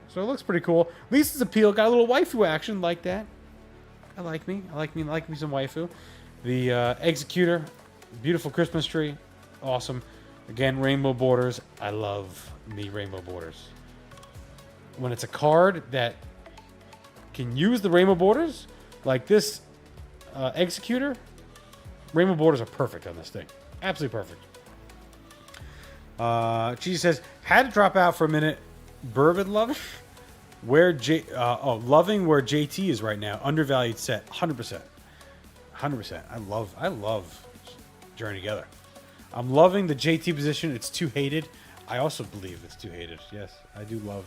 [SPEAKER 1] So it looks pretty cool. At least it's appeal. Got a little waifu action like that. I like me some waifu. The Executor, beautiful Christmas tree. Awesome. Again, rainbow borders. I love me rainbow borders. When it's a card that can use the rainbow borders, like this Executor, rainbow borders are perfect on this thing. Absolutely perfect. She says, had to drop out for a minute. Bourbon loving? Loving where JT is right now. Undervalued set. 100%. 100%. I love Journey Together. I'm loving the JT position. It's too hated. I also believe it's too hated. Yes, I do love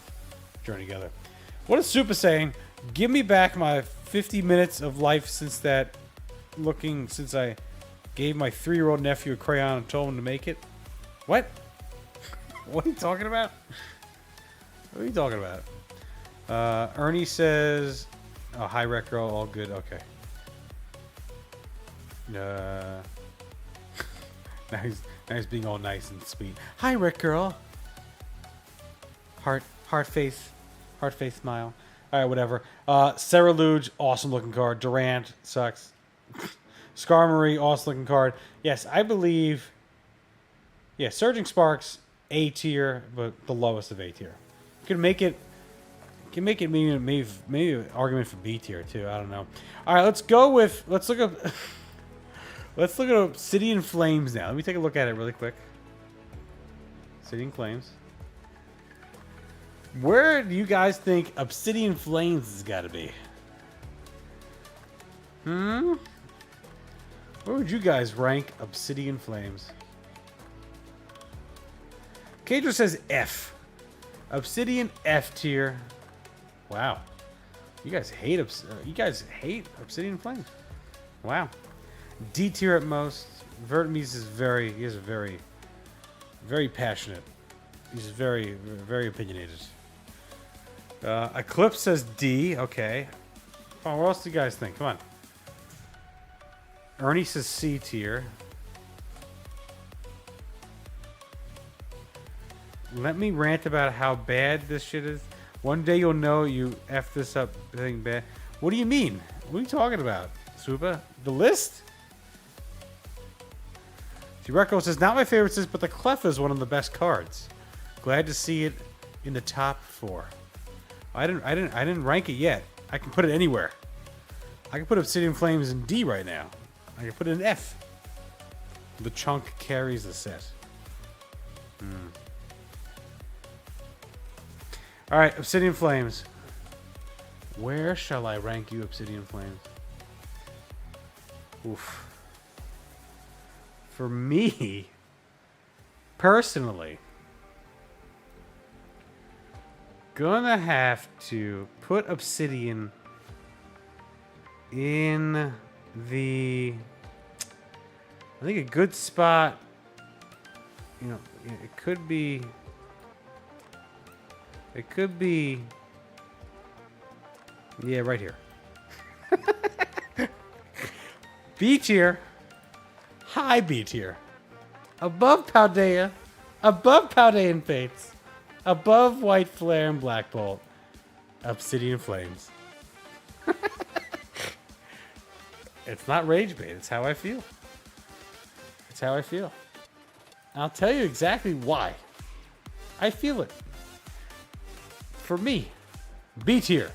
[SPEAKER 1] Journey Together. What is Super saying? Give me back my 50 minutes of life since I gave my 3-year-old nephew a crayon and told him to make it. What? What are you talking about? What are you talking about? Ernie says, oh, hi, Rec Girl. All good. Okay. Now he's being all nice and sweet. Hi, Rec Girl. Heart face smile. All right, whatever. Cerulean, awesome looking card. Durant sucks. Skarmory, awesome looking card. Yes, I believe. Yeah, Surging Sparks, A tier, but the lowest of A tier. You can make it maybe an argument for B tier too. I don't know. All right, let's look up Obsidian Flames now. Let me take a look at it really quick. Obsidian Flames. Where do you guys think Obsidian Flames has got to be? Where would you guys rank Obsidian Flames? Cadro says F. Obsidian F tier. Wow. You guys hate Obsidian Flames. Wow. D tier at most. Vertmes is very passionate He's very, very opinionated. Eclipse says D. Okay. Come on, what else do you guys think? Come on. Ernie says C tier. Let me rant about how bad this shit is. One day you'll know you F this up thing bad. What do you mean? What are you talking about, Swoopa? The list? T-Reco says, not my favorite sis, but the Clef is one of the best cards. Glad to see it in the top 4. I didn't rank it yet. I can put it anywhere. I can put Obsidian Flames in D right now. I can put it in F. The chunk carries the set. Alright, Obsidian Flames. Where shall I rank you, Obsidian Flames? Oof. For me, personally, gonna have to put Obsidian in the... I think a good spot, you know, it could be... It could be... Yeah, right here. B tier. High B tier. Above Paldea. Above Paldean Fates. Above White Flare and Black Bolt. Obsidian Flames. It's not rage bait. It's how I feel. It's how I feel. I'll tell you exactly why. I feel it. For me, B tier.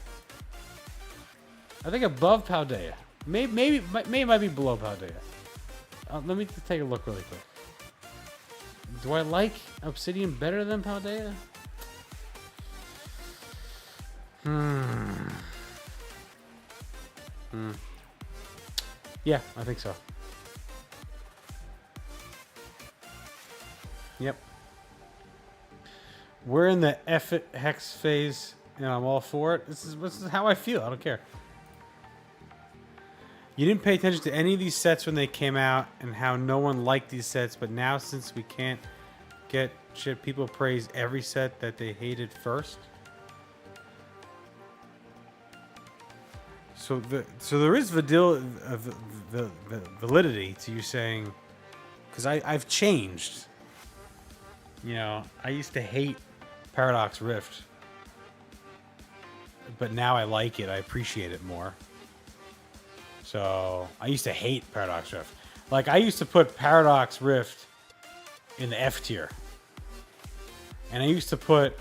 [SPEAKER 1] I think above Paldea. Maybe might be below Paldea. Let me just take a look really quick. Do I like Obsidian better than Paldea? Yeah, I think so. Yep. We're in the PokeHEX phase, and I'm all for it. This is how I feel. I don't care. You didn't pay attention to any of these sets when they came out, and how no one liked these sets, but now since we can't get shit, people praise every set that they hated first. So there is validity to you saying, because I've changed. You know, I used to hate Paradox Rift, but now I like it. I appreciate it more. So I used to hate Paradox Rift. Like, I used to put Paradox Rift in the F tier, and I used to put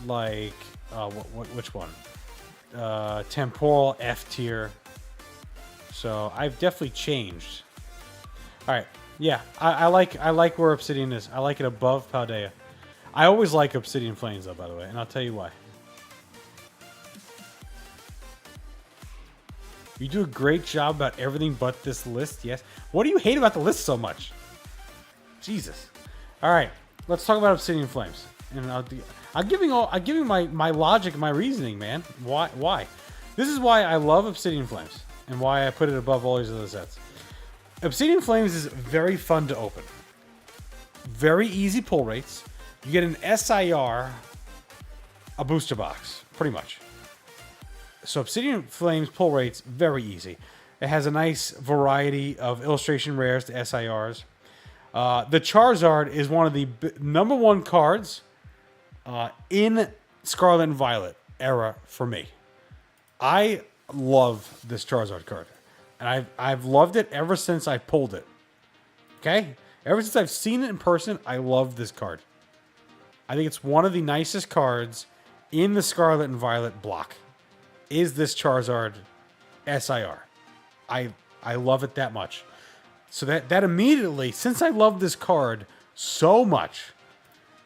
[SPEAKER 1] like which one? Temporal F tier. So I've definitely changed. All right, yeah, I like where Obsidian is. I like it above Paldea. I always like Obsidian Flames though, by the way, and I'll tell you why. You do a great job about everything but this list, yes. What do you hate about the list so much? Jesus. All right, let's talk about Obsidian Flames, and I'm giving my logic, my reasoning, man. Why? This is why I love Obsidian Flames, and why I put it above all these other sets. Obsidian Flames is very fun to open. Very easy pull rates. You get an SIR, a booster box, pretty much. So Obsidian Flames pull rates, very easy. It has a nice variety of illustration rares to SIRs. The Charizard is one of the number one cards in Scarlet and Violet era for me. I love this Charizard card. And I've loved it ever since I pulled it. Okay? Ever since I've seen it in person, I love this card. I think it's one of the nicest cards in the Scarlet and Violet block. Is this Charizard SIR. I love it that much. So that immediately, since I love this card so much,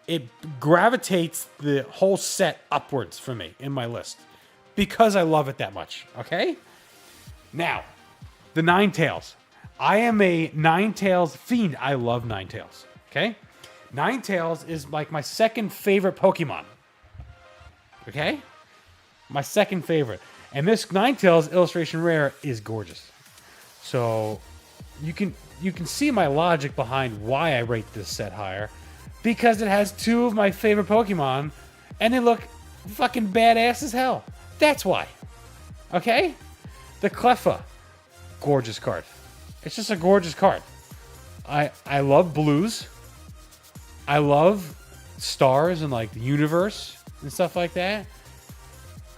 [SPEAKER 1] it gravitates the whole set upwards for me in my list. Because I love it that much. Okay? Now, the Ninetales. I am a Ninetales fiend. I love Ninetales. Okay? Ninetales is like my second favorite Pokemon. Okay? My second favorite. And this Ninetales illustration rare is gorgeous. So you can see my logic behind why I rate this set higher. Because it has two of my favorite Pokemon, and they look fucking badass as hell. That's why. Okay? The Cleffa. Gorgeous card. It's just a gorgeous card. I love blues. I love stars and like the universe and stuff like that.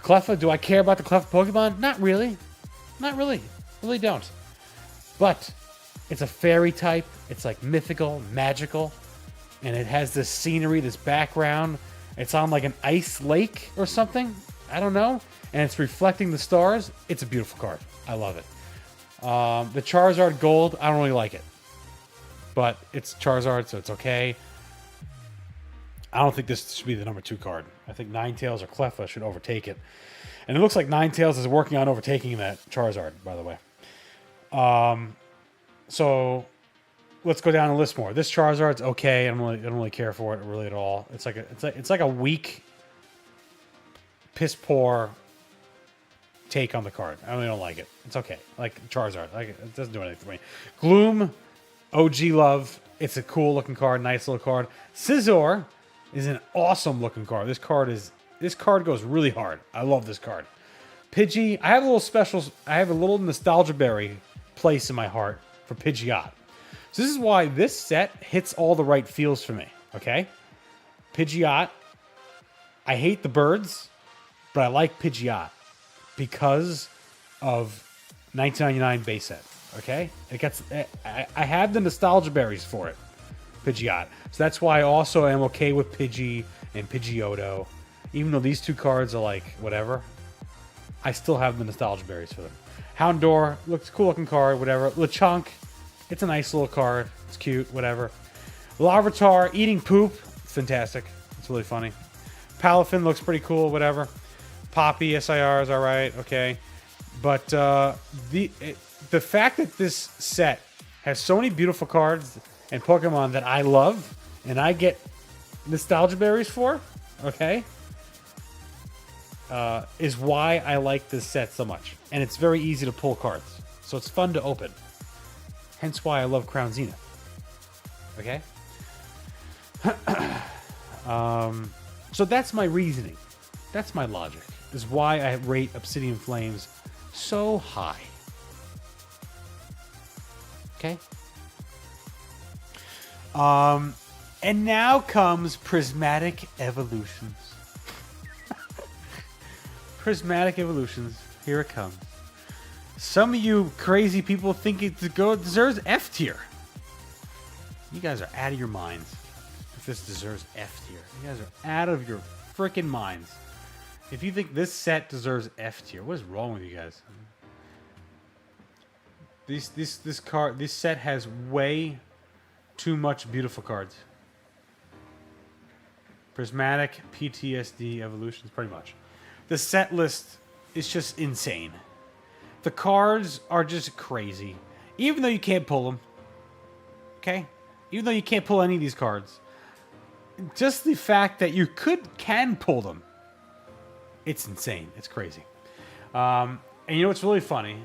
[SPEAKER 1] Cleffa, do I care about the Cleffa Pokemon? Not really. Not really. Really don't. But it's a fairy type. It's like mythical, magical. And it has this scenery, this background. It's on like an ice lake or something. I don't know. And it's reflecting the stars. It's a beautiful card. I love it. The Charizard Gold, I don't really like it. But it's Charizard, so it's okay. I don't think this should be the number 2 card. I think Ninetales or Cleffa should overtake it. And it looks like Ninetales is working on overtaking that Charizard, by the way. So let's go down the list more. This Charizard's okay. I don't really care for it really at all. It's like a weak, piss poor take on the card. I really don't like it. It's okay. Like Charizard, it doesn't do anything for me. Gloom, OG love. It's a cool looking card, nice little card. Scizor is an awesome looking card. This card goes really hard. I love this card. Pidgey, I have a little nostalgia berry place in my heart for Pidgeot. So this is why this set hits all the right feels for me. Okay, Pidgeot. I hate the birds, but I like Pidgeot because of 1999 base set. Okay, I have the nostalgia berries for it, Pidgeot. So that's why I also am okay with Pidgey and Pidgeotto. Even though these two cards are like whatever, I still have the nostalgia berries for them. Houndour looks cool looking card, whatever. Lechonk, it's a nice little card. It's cute, whatever. Larvitar eating poop, it's fantastic. It's really funny. Palafin looks pretty cool, whatever. Poppy SIR is all right, okay. But the fact that this set has so many beautiful cards and Pokemon that I love and I get nostalgia berries for, okay, is why I like this set so much. And it's very easy to pull cards. So it's fun to open. Hence why I love Crown Zenith. Okay? So that's my reasoning. That's my logic. Is why I rate Obsidian Flames so high. Okay? And now comes Prismatic Evolutions. Prismatic Evolutions. Here it comes. Some of you crazy people think it deserves F tier. You guys are out of your minds if this deserves F tier. You guys are out of your freaking minds. If you think this set deserves F tier, what is wrong with you guys? This set has way too much beautiful cards. Prismatic PTSD Evolutions, pretty much. The set list is just insane. The cards are just crazy. Even though you can't pull them. Okay? Even though you can't pull any of these cards. Just the fact that you can pull them. It's insane. It's crazy. And you know what's really funny?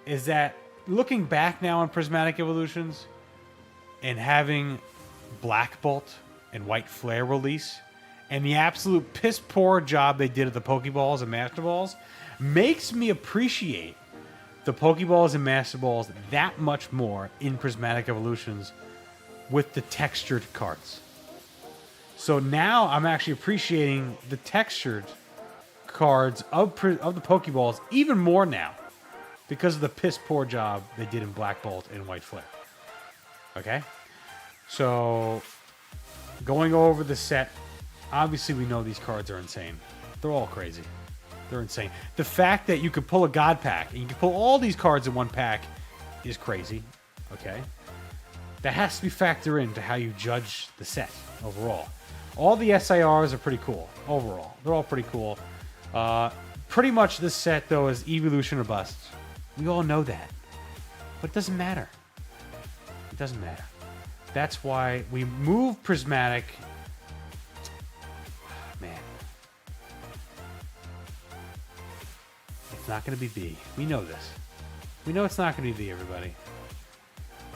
[SPEAKER 1] Is that looking back now on Prismatic Evolutions and having Black Bolt and White Flare release and the absolute piss poor job they did at the Pokeballs and Master Balls makes me appreciate the Pokeballs and Master Balls that much more in Prismatic Evolutions with the textured cards. So now I'm actually appreciating the textured cards of the Pokeballs even more now because of the piss poor job they did in Black Bolt and White Flare. Okay? So going over the set, obviously we know these cards are insane. They're all crazy. They're insane. The fact that you could pull a God Pack and you can pull all these cards in one pack is crazy. Okay? That has to be factored into how you judge the set overall. All the SIRs are pretty cool overall. They're all pretty cool. Pretty much this set, though, is evolution or bust. We all know that. But it doesn't matter. It doesn't matter. That's why we move Prismatic. Man. It's not going to be B. We know this. We know it's not going to be B, everybody.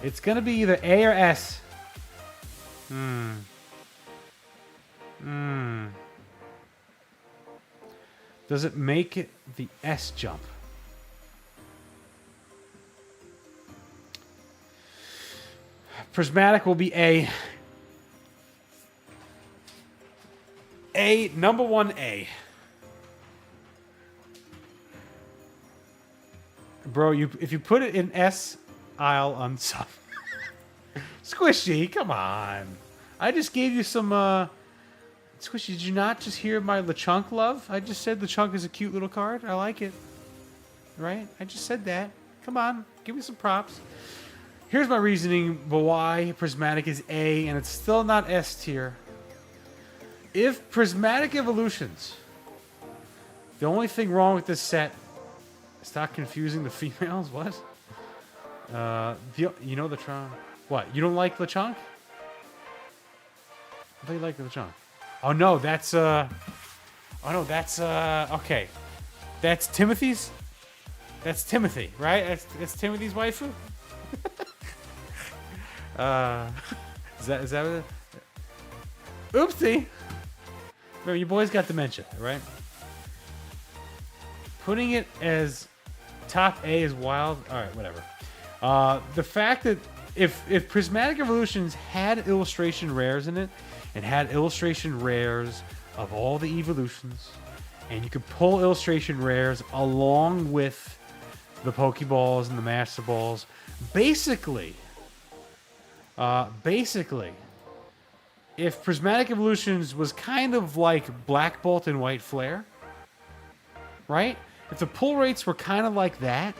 [SPEAKER 1] It's going to be either A or S. Does it make it the S jump? Prismatic will be A. A, number one A. Bro, if you put it in S, I'll unsub. Squishy, come on. I just gave you some, Squishy, did you not just hear my LeChunk love? I just said LeChunk is a cute little card. I like it. Right? I just said that. Come on, give me some props. Here's my reasoning for why Prismatic is A, and it's still not S tier. If Prismatic Evolutions, the only thing wrong with this set, stop confusing the females. What? You know the Tron. What? You don't like LeChunk? I thought you liked LeChunk. Oh no, that's okay. That's Timothy's. That's Timothy, right? That's Timothy's waifu. Is that what it, oopsie. Remember, your boy's got dementia, right? Putting it as top A is wild. All right, whatever. The fact that if Prismatic Evolutions had illustration rares in it, and had illustration rares of all the evolutions, and you could pull illustration rares along with the Pokeballs and the Master Balls, basically, if Prismatic Evolutions was kind of like Black Bolt and White Flare, right? If the pull rates were kind of like that,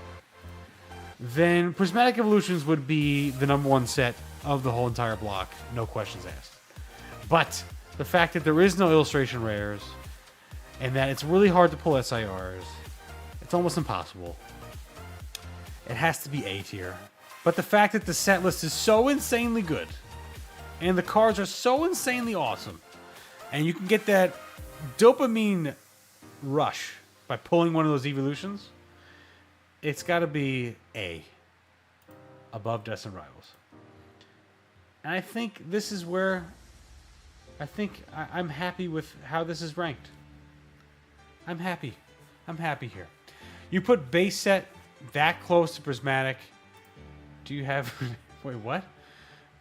[SPEAKER 1] then Prismatic Evolutions would be the number one set of the whole entire block, no questions asked. But the fact that there is no illustration rares, and that it's really hard to pull SIRs, it's almost impossible. It has to be A tier. But the fact that the set list is so insanely good, and the cards are so insanely awesome, and you can get that dopamine rush by pulling one of those evolutions, it's got to be A, above Destined Rivals. And I think this is where I'm happy with how this is ranked. I'm happy. I'm happy here. You put base set that close to Prismatic. Do you have... Wait, what?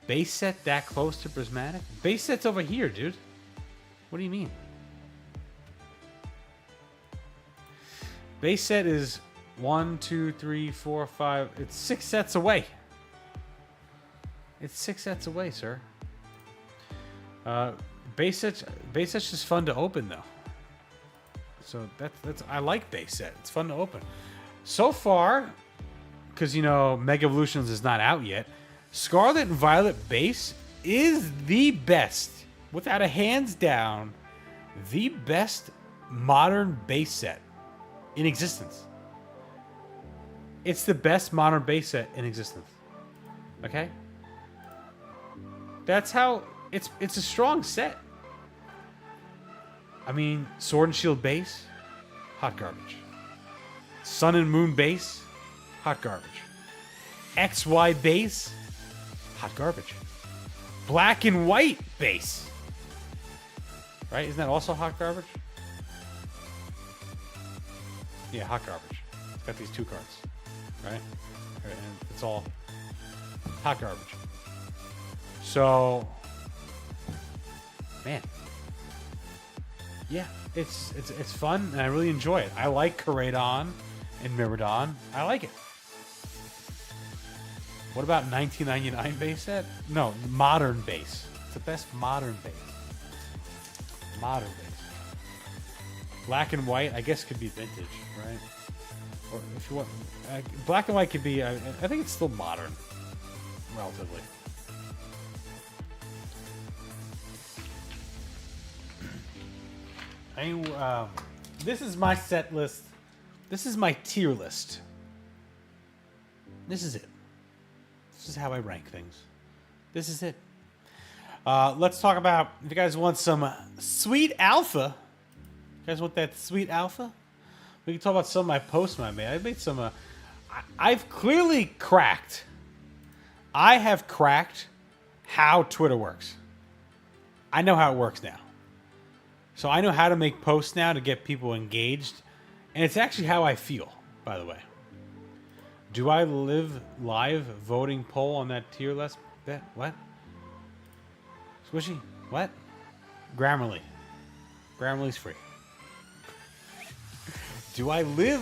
[SPEAKER 1] Base set that close to Prismatic? Base set's over here, dude. What do you mean? Base set is 1, 2, 3, 4, 5. It's 6 sets away. It's 6 sets away, sir. Base set's just fun to open, though. So that's I like base set. It's fun to open. So far, because you know Mega Evolutions is not out yet, Scarlet and Violet base is the best, without a hands down, the best modern base set in existence. It's the best modern base set in existence. Okay? That's how it's a strong set. I mean, Sword and Shield base, hot garbage. Sun and Moon base, hot garbage. XY base, hot garbage. Black and White base. Right? Isn't that also hot garbage? Yeah, hot garbage. It's got these 2 cards. Right? And it's all hot garbage. So, man. Yeah, it's fun, and I really enjoy it. I like Koraidon and Miraidon. I like it. What about 1999 base set? No, modern base. It's the best modern base. Modern base. Black and White, I guess, could be vintage, right? Or if you want, Black and White could be. I think it's still modern, relatively. This is my set list. This is my tier list. This is it. This is how I rank things. This is it. Let's talk about, if you guys want some sweet alpha. You guys want that sweet alpha? We can talk about some of my posts I made. I made some... I've clearly cracked. I have cracked how Twitter works. I know how it works now. So I know how to make posts now to get people engaged. And it's actually how I feel, by the way. Do I live live voting poll on that tier list bet? What? Squishy? What? Grammarly. Grammarly's free. Do I live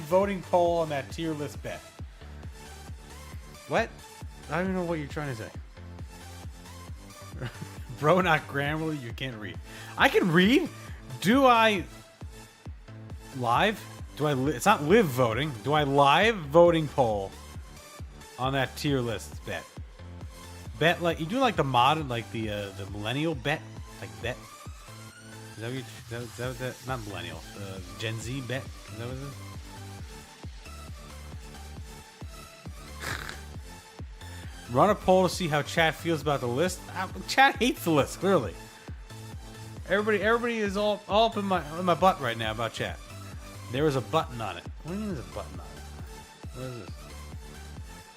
[SPEAKER 1] voting poll on that tier list bet? What? I don't even know what you're trying to say. Bro, not Grammarly, you can't read. I can read. Do I live? It's not live voting. Do I live voting poll on that tier list bet? Bet like you do like the mod, like the millennial bet, like bet. Is that what you, that not millennial, Gen Z bet? Is that what it is? Run a poll to see how chat feels about the list. Chat hates the list, clearly. Everybody is all up in my butt right now about chat. There is a button on it. What do you mean there's a button on it? What is this?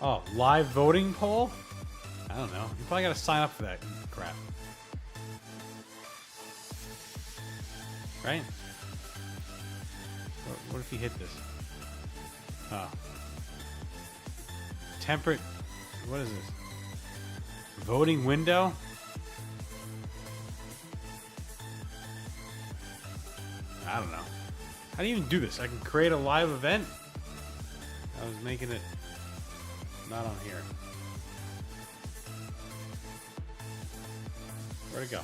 [SPEAKER 1] Oh, live voting poll? I don't know. You probably got to sign up for that crap. Right? What if you hit this? Oh. Temperate. What is this? Voting window? I don't know. How do you even do this? I can create a live event? I was making it not on here. Where'd it go?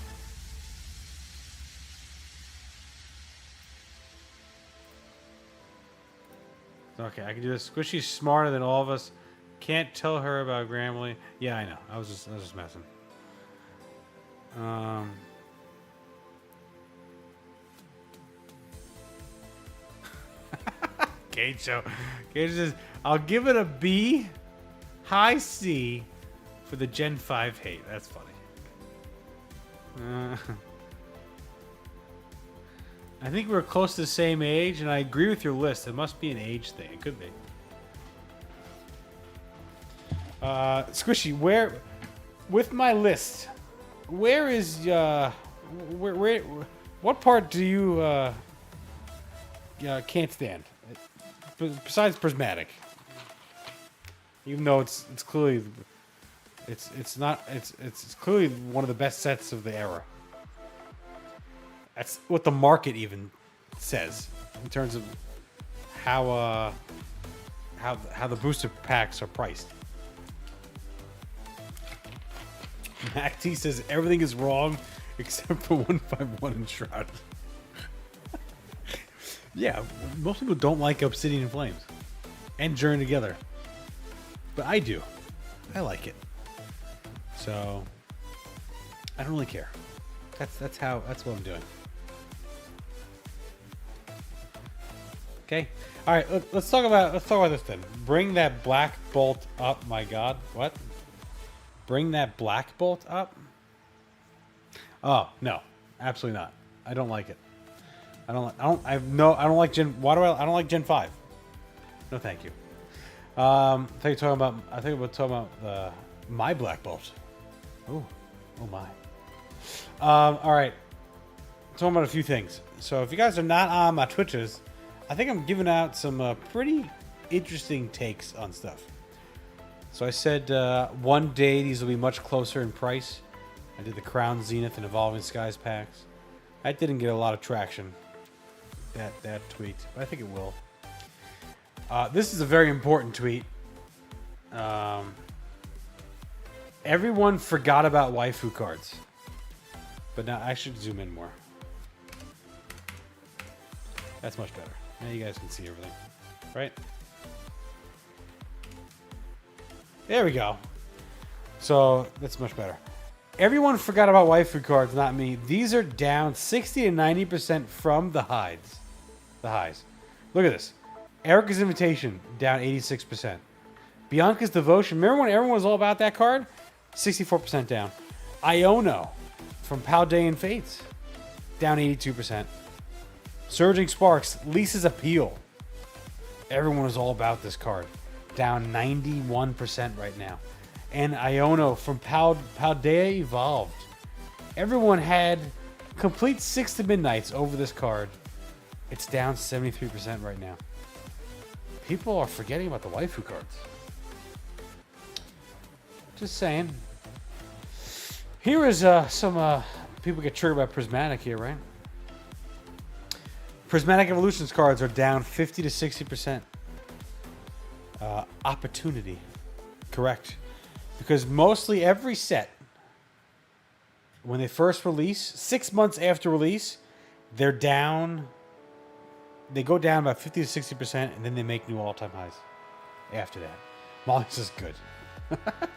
[SPEAKER 1] Okay, I can do this. Squishy's smarter than all of us. Can't tell her about Grammarly. Yeah, I know. I was just messing. Kate says, I'll give it a B, high C for the Gen 5 hate. That's funny. I think we're close to the same age, and I agree with your list. It must be an age thing. It could be. Squishy, where with my list, where is where what part do you can't stand? Besides prismatic, even though it's clearly it's clearly one of the best sets of the era. That's what the market even says in terms of how the booster packs are priced. Mac T says everything is wrong except for 151 and Shroud. Yeah, most people don't like Obsidian Flames and Journey Together, but I do. I like it, so I don't really care. That's what I'm doing. Okay, all right. Let's talk about this then. Bring that black bolt up. My God, what? Bring that black bolt up? Oh no, absolutely not. I don't like it. I don't like Gen. Why do I don't like Gen 5? No, thank you. I think we're talking about my black bolt. Oh my. All right. Talking about a few things. So if you guys are not on my Twitches, I think I'm giving out some pretty interesting takes on stuff. So I said one day these will be much closer in price. I did the Crown Zenith and Evolving Skies packs. That didn't get a lot of traction. That tweet, but I think it will. This is a very important tweet. Everyone forgot about waifu cards, but now I should zoom in more. That's much better. Now you guys can see everything, right? There we go. So that's much better. Everyone forgot about waifu cards, not me. These are down 60 to 90% from the highs. Look at this. Erica's Invitation, down 86%. Bianca's Devotion. Remember when everyone was all about that card? 64% down. Iono from Paldean Fates, down 82%. Surging Sparks, Lisa's Appeal. Everyone was all about this card. Down 91% right now. And Iono from Paldea Evolved. Everyone had Complete 6 to Midnights over this card. It's down 73% right now. People are forgetting about the waifu cards. Just saying. Here is some people get triggered by Prismatic here, right? Prismatic Evolutions cards are down 50 to 60%. Opportunity. Correct. Because mostly every set, when they first release, 6 months after release, they're down. They go down about 50 to 60%, and then they make new all-time highs after that. Molly's is good.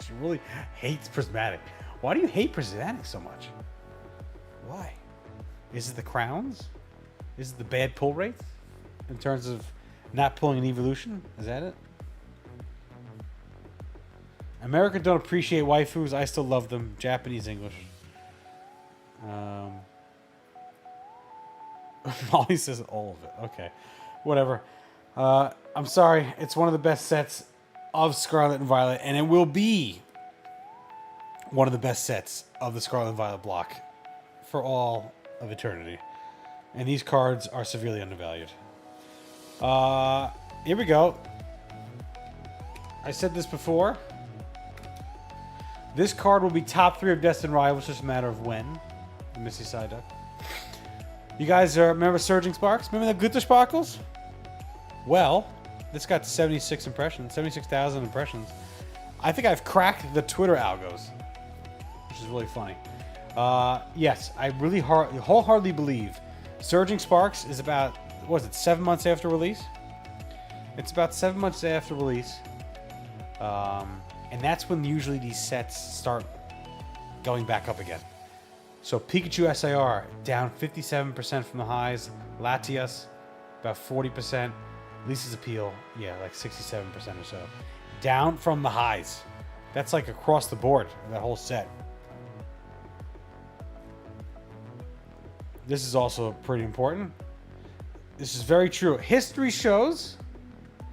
[SPEAKER 1] She really hates Prismatic. Why do you hate Prismatic so much? Why? Is it the crowns? Is it the bad pull rate? In terms of not pulling an evolution? Is that it? America don't appreciate waifus. I still love them. Japanese, English. Molly says all of it. Okay. Whatever. I'm sorry. It's one of the best sets of Scarlet and Violet, and it will be one of the best sets of the Scarlet and Violet block for all of eternity. And these cards are severely undervalued. Here we go. I said this before. This card will be top 3 of Destined Rivals. It's just a matter of when. The Missy Psyduck. You guys remember Surging Sparks? Remember the Glitter Sparkles? Well, this got 76 impressions, 76,000 impressions. I think I've cracked the Twitter algos, which is really funny. Yes, I really wholeheartedly believe Surging Sparks is about, what was it, 7 months after release? It's about 7 months after release. And that's when usually these sets start going back up again. So Pikachu SAR down 57% from the highs. Latias about 40%. Lisa's Appeal, yeah, like 67% or so. Down from the highs. That's like across the board, that whole set. This is also pretty important. This is very true. History shows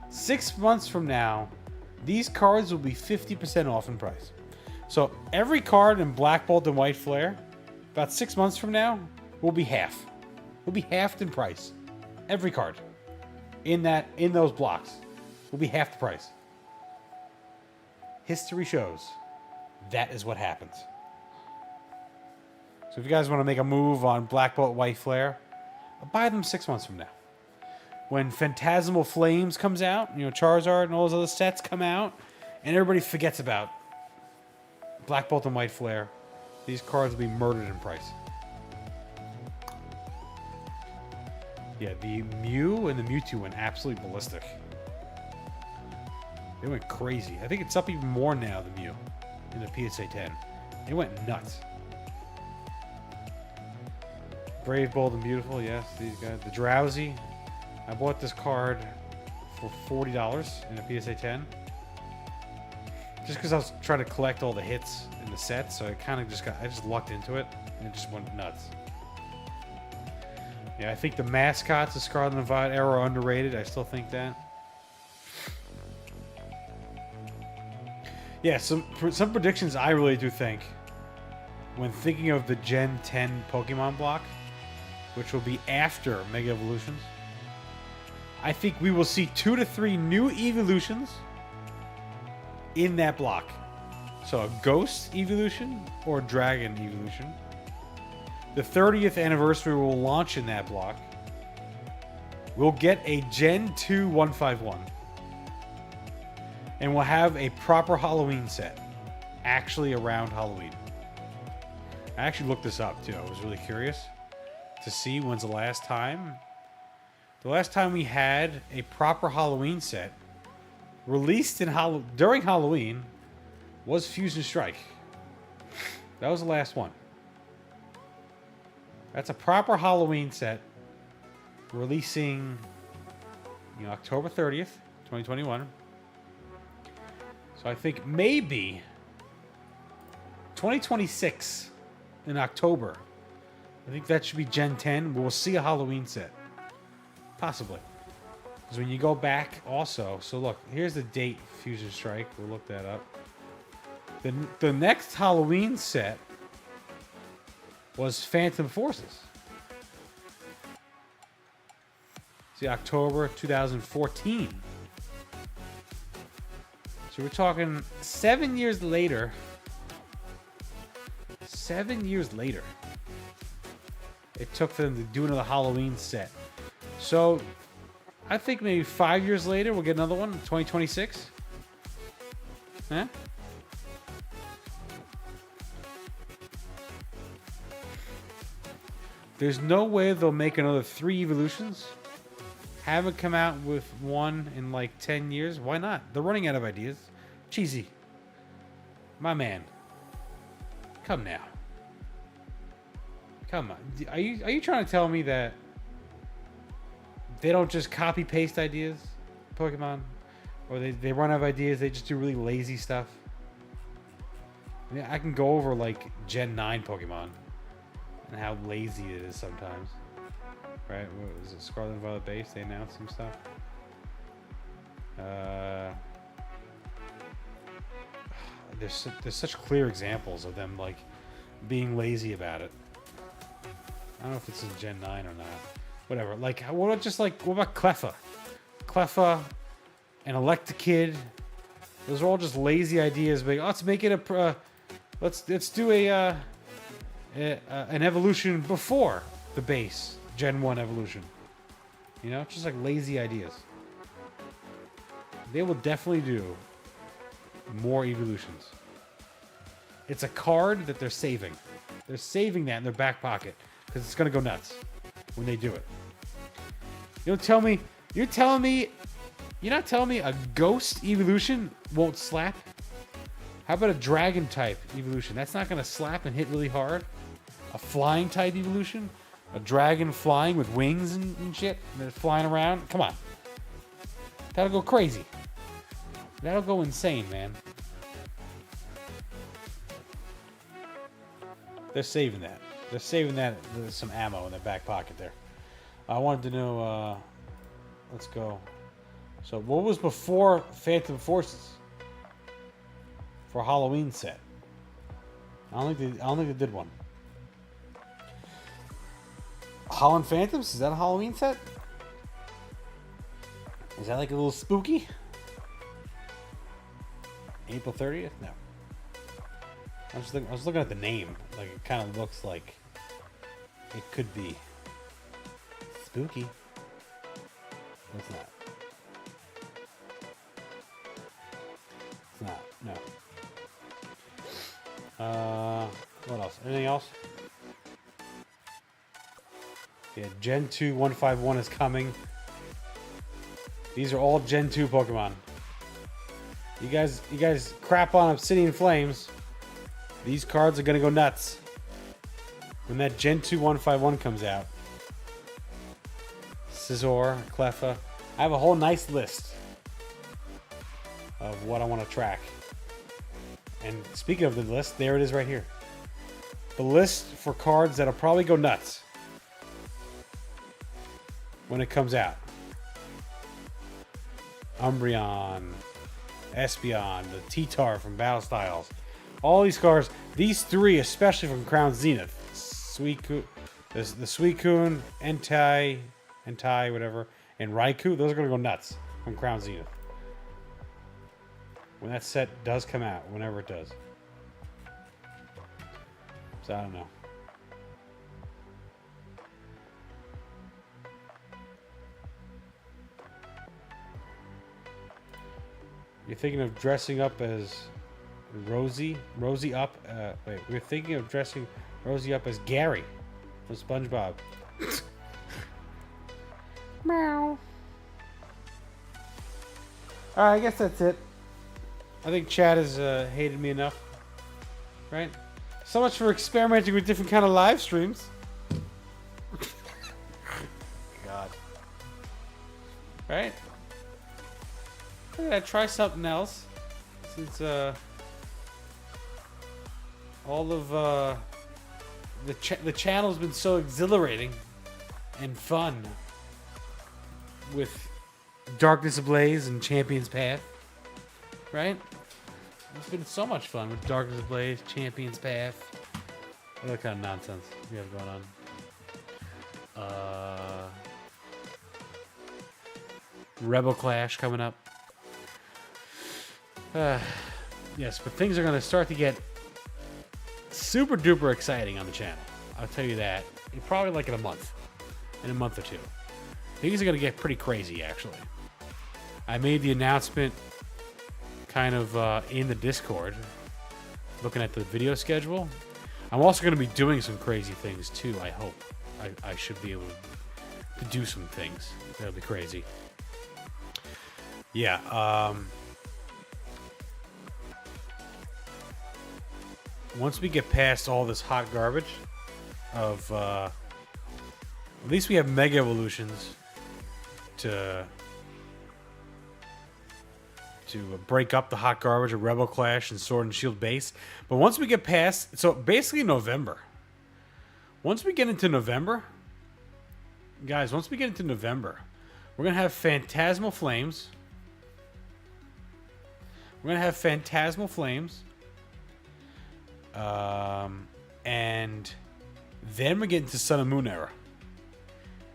[SPEAKER 1] 6 months from now, these cards will be 50% off in price. So every card in Black Bolt and White Flare, about 6 months from now, will be half. Will be halved in price. Every card in those blocks will be half the price. History shows that is what happens. So if you guys want to make a move on Black Bolt, White Flare, buy them 6 months from now. When Phantasmal Flames comes out, you know, Charizard and all those other sets come out, and everybody forgets about Black Bolt and White Flare, these cards will be murdered in price. Yeah, the Mew and the Mewtwo went absolutely ballistic. They went crazy. I think it's up even more now, the Mew, in the PSA 10. They went nuts. Brave, Bold, and Beautiful, yes, these guys. The Drowsy. I bought this card for $40 in the PSA 10. Just because I was trying to collect all the hits in the set, so I kind of I just lucked into it, and it just went nuts. Yeah, I think the mascots of Scarlet and Violet era are underrated. I still think that. Yeah, some predictions I really do think, when thinking of the Gen 10 Pokemon block, which will be after Mega Evolutions, I think we will see 2 to 3 new evolutions in that block. So a Ghost evolution or Dragon evolution. The 30th anniversary will launch in that block. We'll get a Gen 2 151. And we'll have a proper Halloween set. Actually around Halloween. I actually looked this up too. I was really curious to see when's the last time. The last time we had a proper Halloween set released in during Halloween was Fusion Strike. That was the last one. That's a proper Halloween set releasing, you know, October 30th, 2021. So I think maybe 2026 in October. I think that should be Gen 10. We'll see a Halloween set. Possibly. Because when you go back also, so look, here's the date, Fusion Strike. We'll look that up. The next Halloween set was Phantom Forces. See, October 2014. So we're talking 7 years later. 7 years later, it took for them to do another Halloween set. So I think maybe 5 years later we'll get another one, 2026. Huh? There's no way they'll make another 3 evolutions. Haven't come out with one in like 10 years. Why not? They're running out of ideas. Cheesy. My man. Come now. Come on. Are you trying to tell me that they don't just copy paste ideas, Pokemon? Or they run out of ideas, they just do really lazy stuff? I mean, I can go over like Gen 9 Pokemon and how lazy it is sometimes. Right? What was it? Scarlet Violet base? They announced some stuff. There's such clear examples of them like being lazy about it. I don't know if it's in Gen 9 or not. Whatever. Like, what about Cleffa? Cleffa and Electakid. Those are all just lazy ideas. But let's make it let's do an evolution before the base Gen 1 evolution. You know, just like lazy ideas. They will definitely do more evolutions. It's a card that they're saving. They're saving that in their back pocket because it's gonna go nuts when they do it. You're not telling me a ghost evolution won't slap? How about a dragon type evolution? That's not gonna slap and hit really hard. A flying type evolution? A dragon flying with wings and shit? And they're flying around? Come on. That'll go crazy. That'll go insane, man. They're saving that. They're saving that. There's some ammo in their back pocket there. I wanted to know, let's go. So what was before Phantom Forces for Halloween set? I don't think they did one. Holland Phantoms? Is that a Halloween set? Is that like a little spooky? April 30th? No. I was looking at the name. Like, it kind of looks like it could be spooky. It's not. It's not. No. What else? Anything else? Yeah, Gen 2 151 is coming. These are all Gen 2 Pokemon. You guys crap on Obsidian Flames. These cards are gonna go nuts when that Gen 2 151 comes out. Scizor, Cleffa. I have a whole nice list of what I want to track. And speaking of the list, there it is right here. The list for cards that'll probably go nuts when it comes out. Umbreon, Espeon, the T-Tar from Battle Styles. All these cards, these three, especially from Crown Zenith. Suicune, the Suicune, Entei, whatever, and Raikou, those are going to go nuts from Crown Zenith. When that set does come out, whenever it does. So I don't know. You're thinking of dressing up as Rosie up. Wait, we're thinking of dressing Rosie up as Gary from SpongeBob. Meow. All right, I guess that's it. I think Chad has hated me enough, right? So much for experimenting with different kind of live streams. God. Right? I try something else since all of the channel's been so exhilarating and fun with Darkness Ablaze and Champion's Path, right? It's been so much fun with Darkness Ablaze, Champion's Path, What other kind of nonsense we have going on? Rebel Clash coming up. Yes, but things are going to start to get super duper exciting on the channel. I'll tell you that. Probably like in a month or two. Things are going to get pretty crazy, actually. I made the announcement kind of in the Discord, looking at the video schedule. I'm also going to be doing some crazy things, too, I hope. I should be able to do some things. That'll be crazy. Yeah, once we get past all this hot garbage of, at least we have Mega Evolutions to break up the hot garbage of Rebel Clash and Sword and Shield base. But once we get past, so basically November. Once we get into November, guys, once we get into November, we're going to have Phantasmal Flames. We're going to have Phantasmal Flames. And then we get into Sun and Moon era.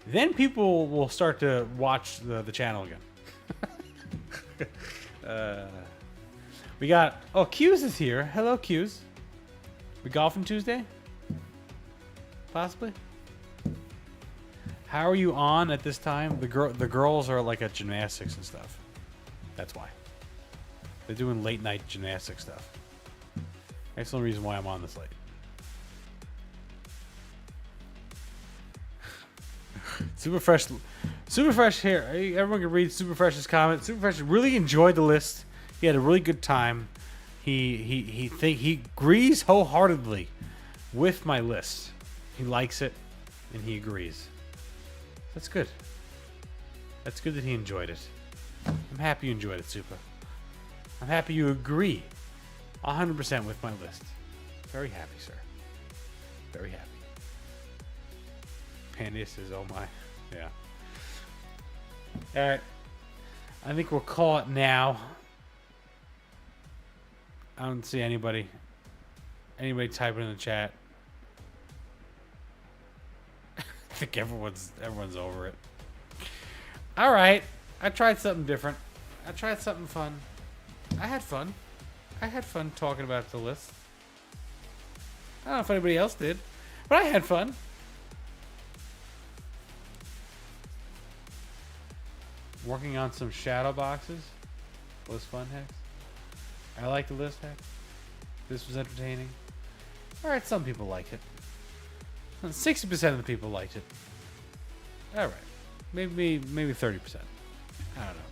[SPEAKER 1] Then people will start to watch the channel again. We got... Oh, Q's is here. Hello, Q's. We golfing Tuesday? Possibly? How are you on at this time? The girls are like at gymnastics and stuff. That's why. They're doing late night gymnastics stuff. That's the only reason why I'm on this late. Super Fresh here. Everyone can read Super Fresh's comment. Super Fresh really enjoyed the list. He had a really good time. He agrees wholeheartedly with my list. He likes it, and he agrees. That's good. That's good that he enjoyed it. I'm happy you enjoyed it, Super. I'm happy you agree 100% with my list. Very happy, sir. Very happy. Pandia says, oh my. Yeah. Alright. I think we'll call it now. I don't see anybody typing in the chat. I think everyone's over it. Alright. I tried something different. I tried something fun. I had fun. I had fun talking about the list. I don't know if anybody else did, but I had fun. Working on some shadow boxes was fun, Hex. I like the list, Hex. This was entertaining. Alright, some people liked it. 60% of the people liked it. Alright. Maybe 30%. I don't know.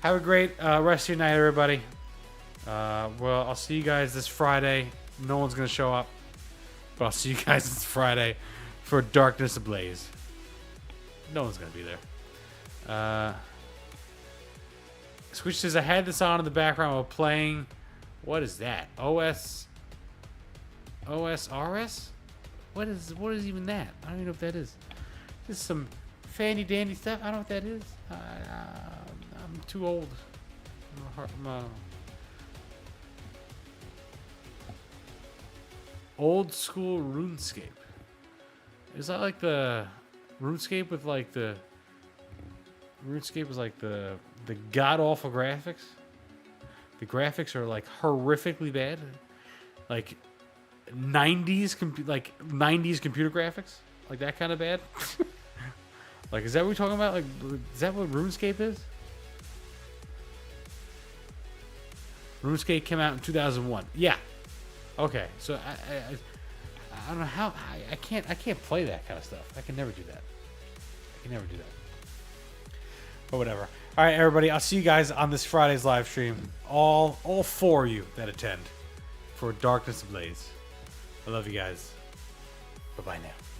[SPEAKER 1] Have a great rest of your night, everybody. Well, I'll see you guys this Friday. No one's going to show up. But I'll see you guys this Friday for Darkness Ablaze. No one's going to be there. Switch says, I had this on in the background while playing. What is that? OSRS? What is even that? I don't even know what that is. This is some fanny dandy stuff. I don't know what that is. I'm too old. I'm old school RuneScape. Is that like the RuneScape with like the RuneScape was like the god awful graphics? The graphics are like horrifically bad. Like 90s computer graphics? Like that kind of bad? Like, is that what we're talking about? Like, is that what RuneScape is? RuneScape came out in 2001. Yeah. Okay. So I don't know how I can't play that kind of stuff. I can never do that. But whatever. All right, everybody. I'll see you guys on this Friday's live stream. All four of you that attend for Darkness Ablaze. I love you guys. Bye bye now.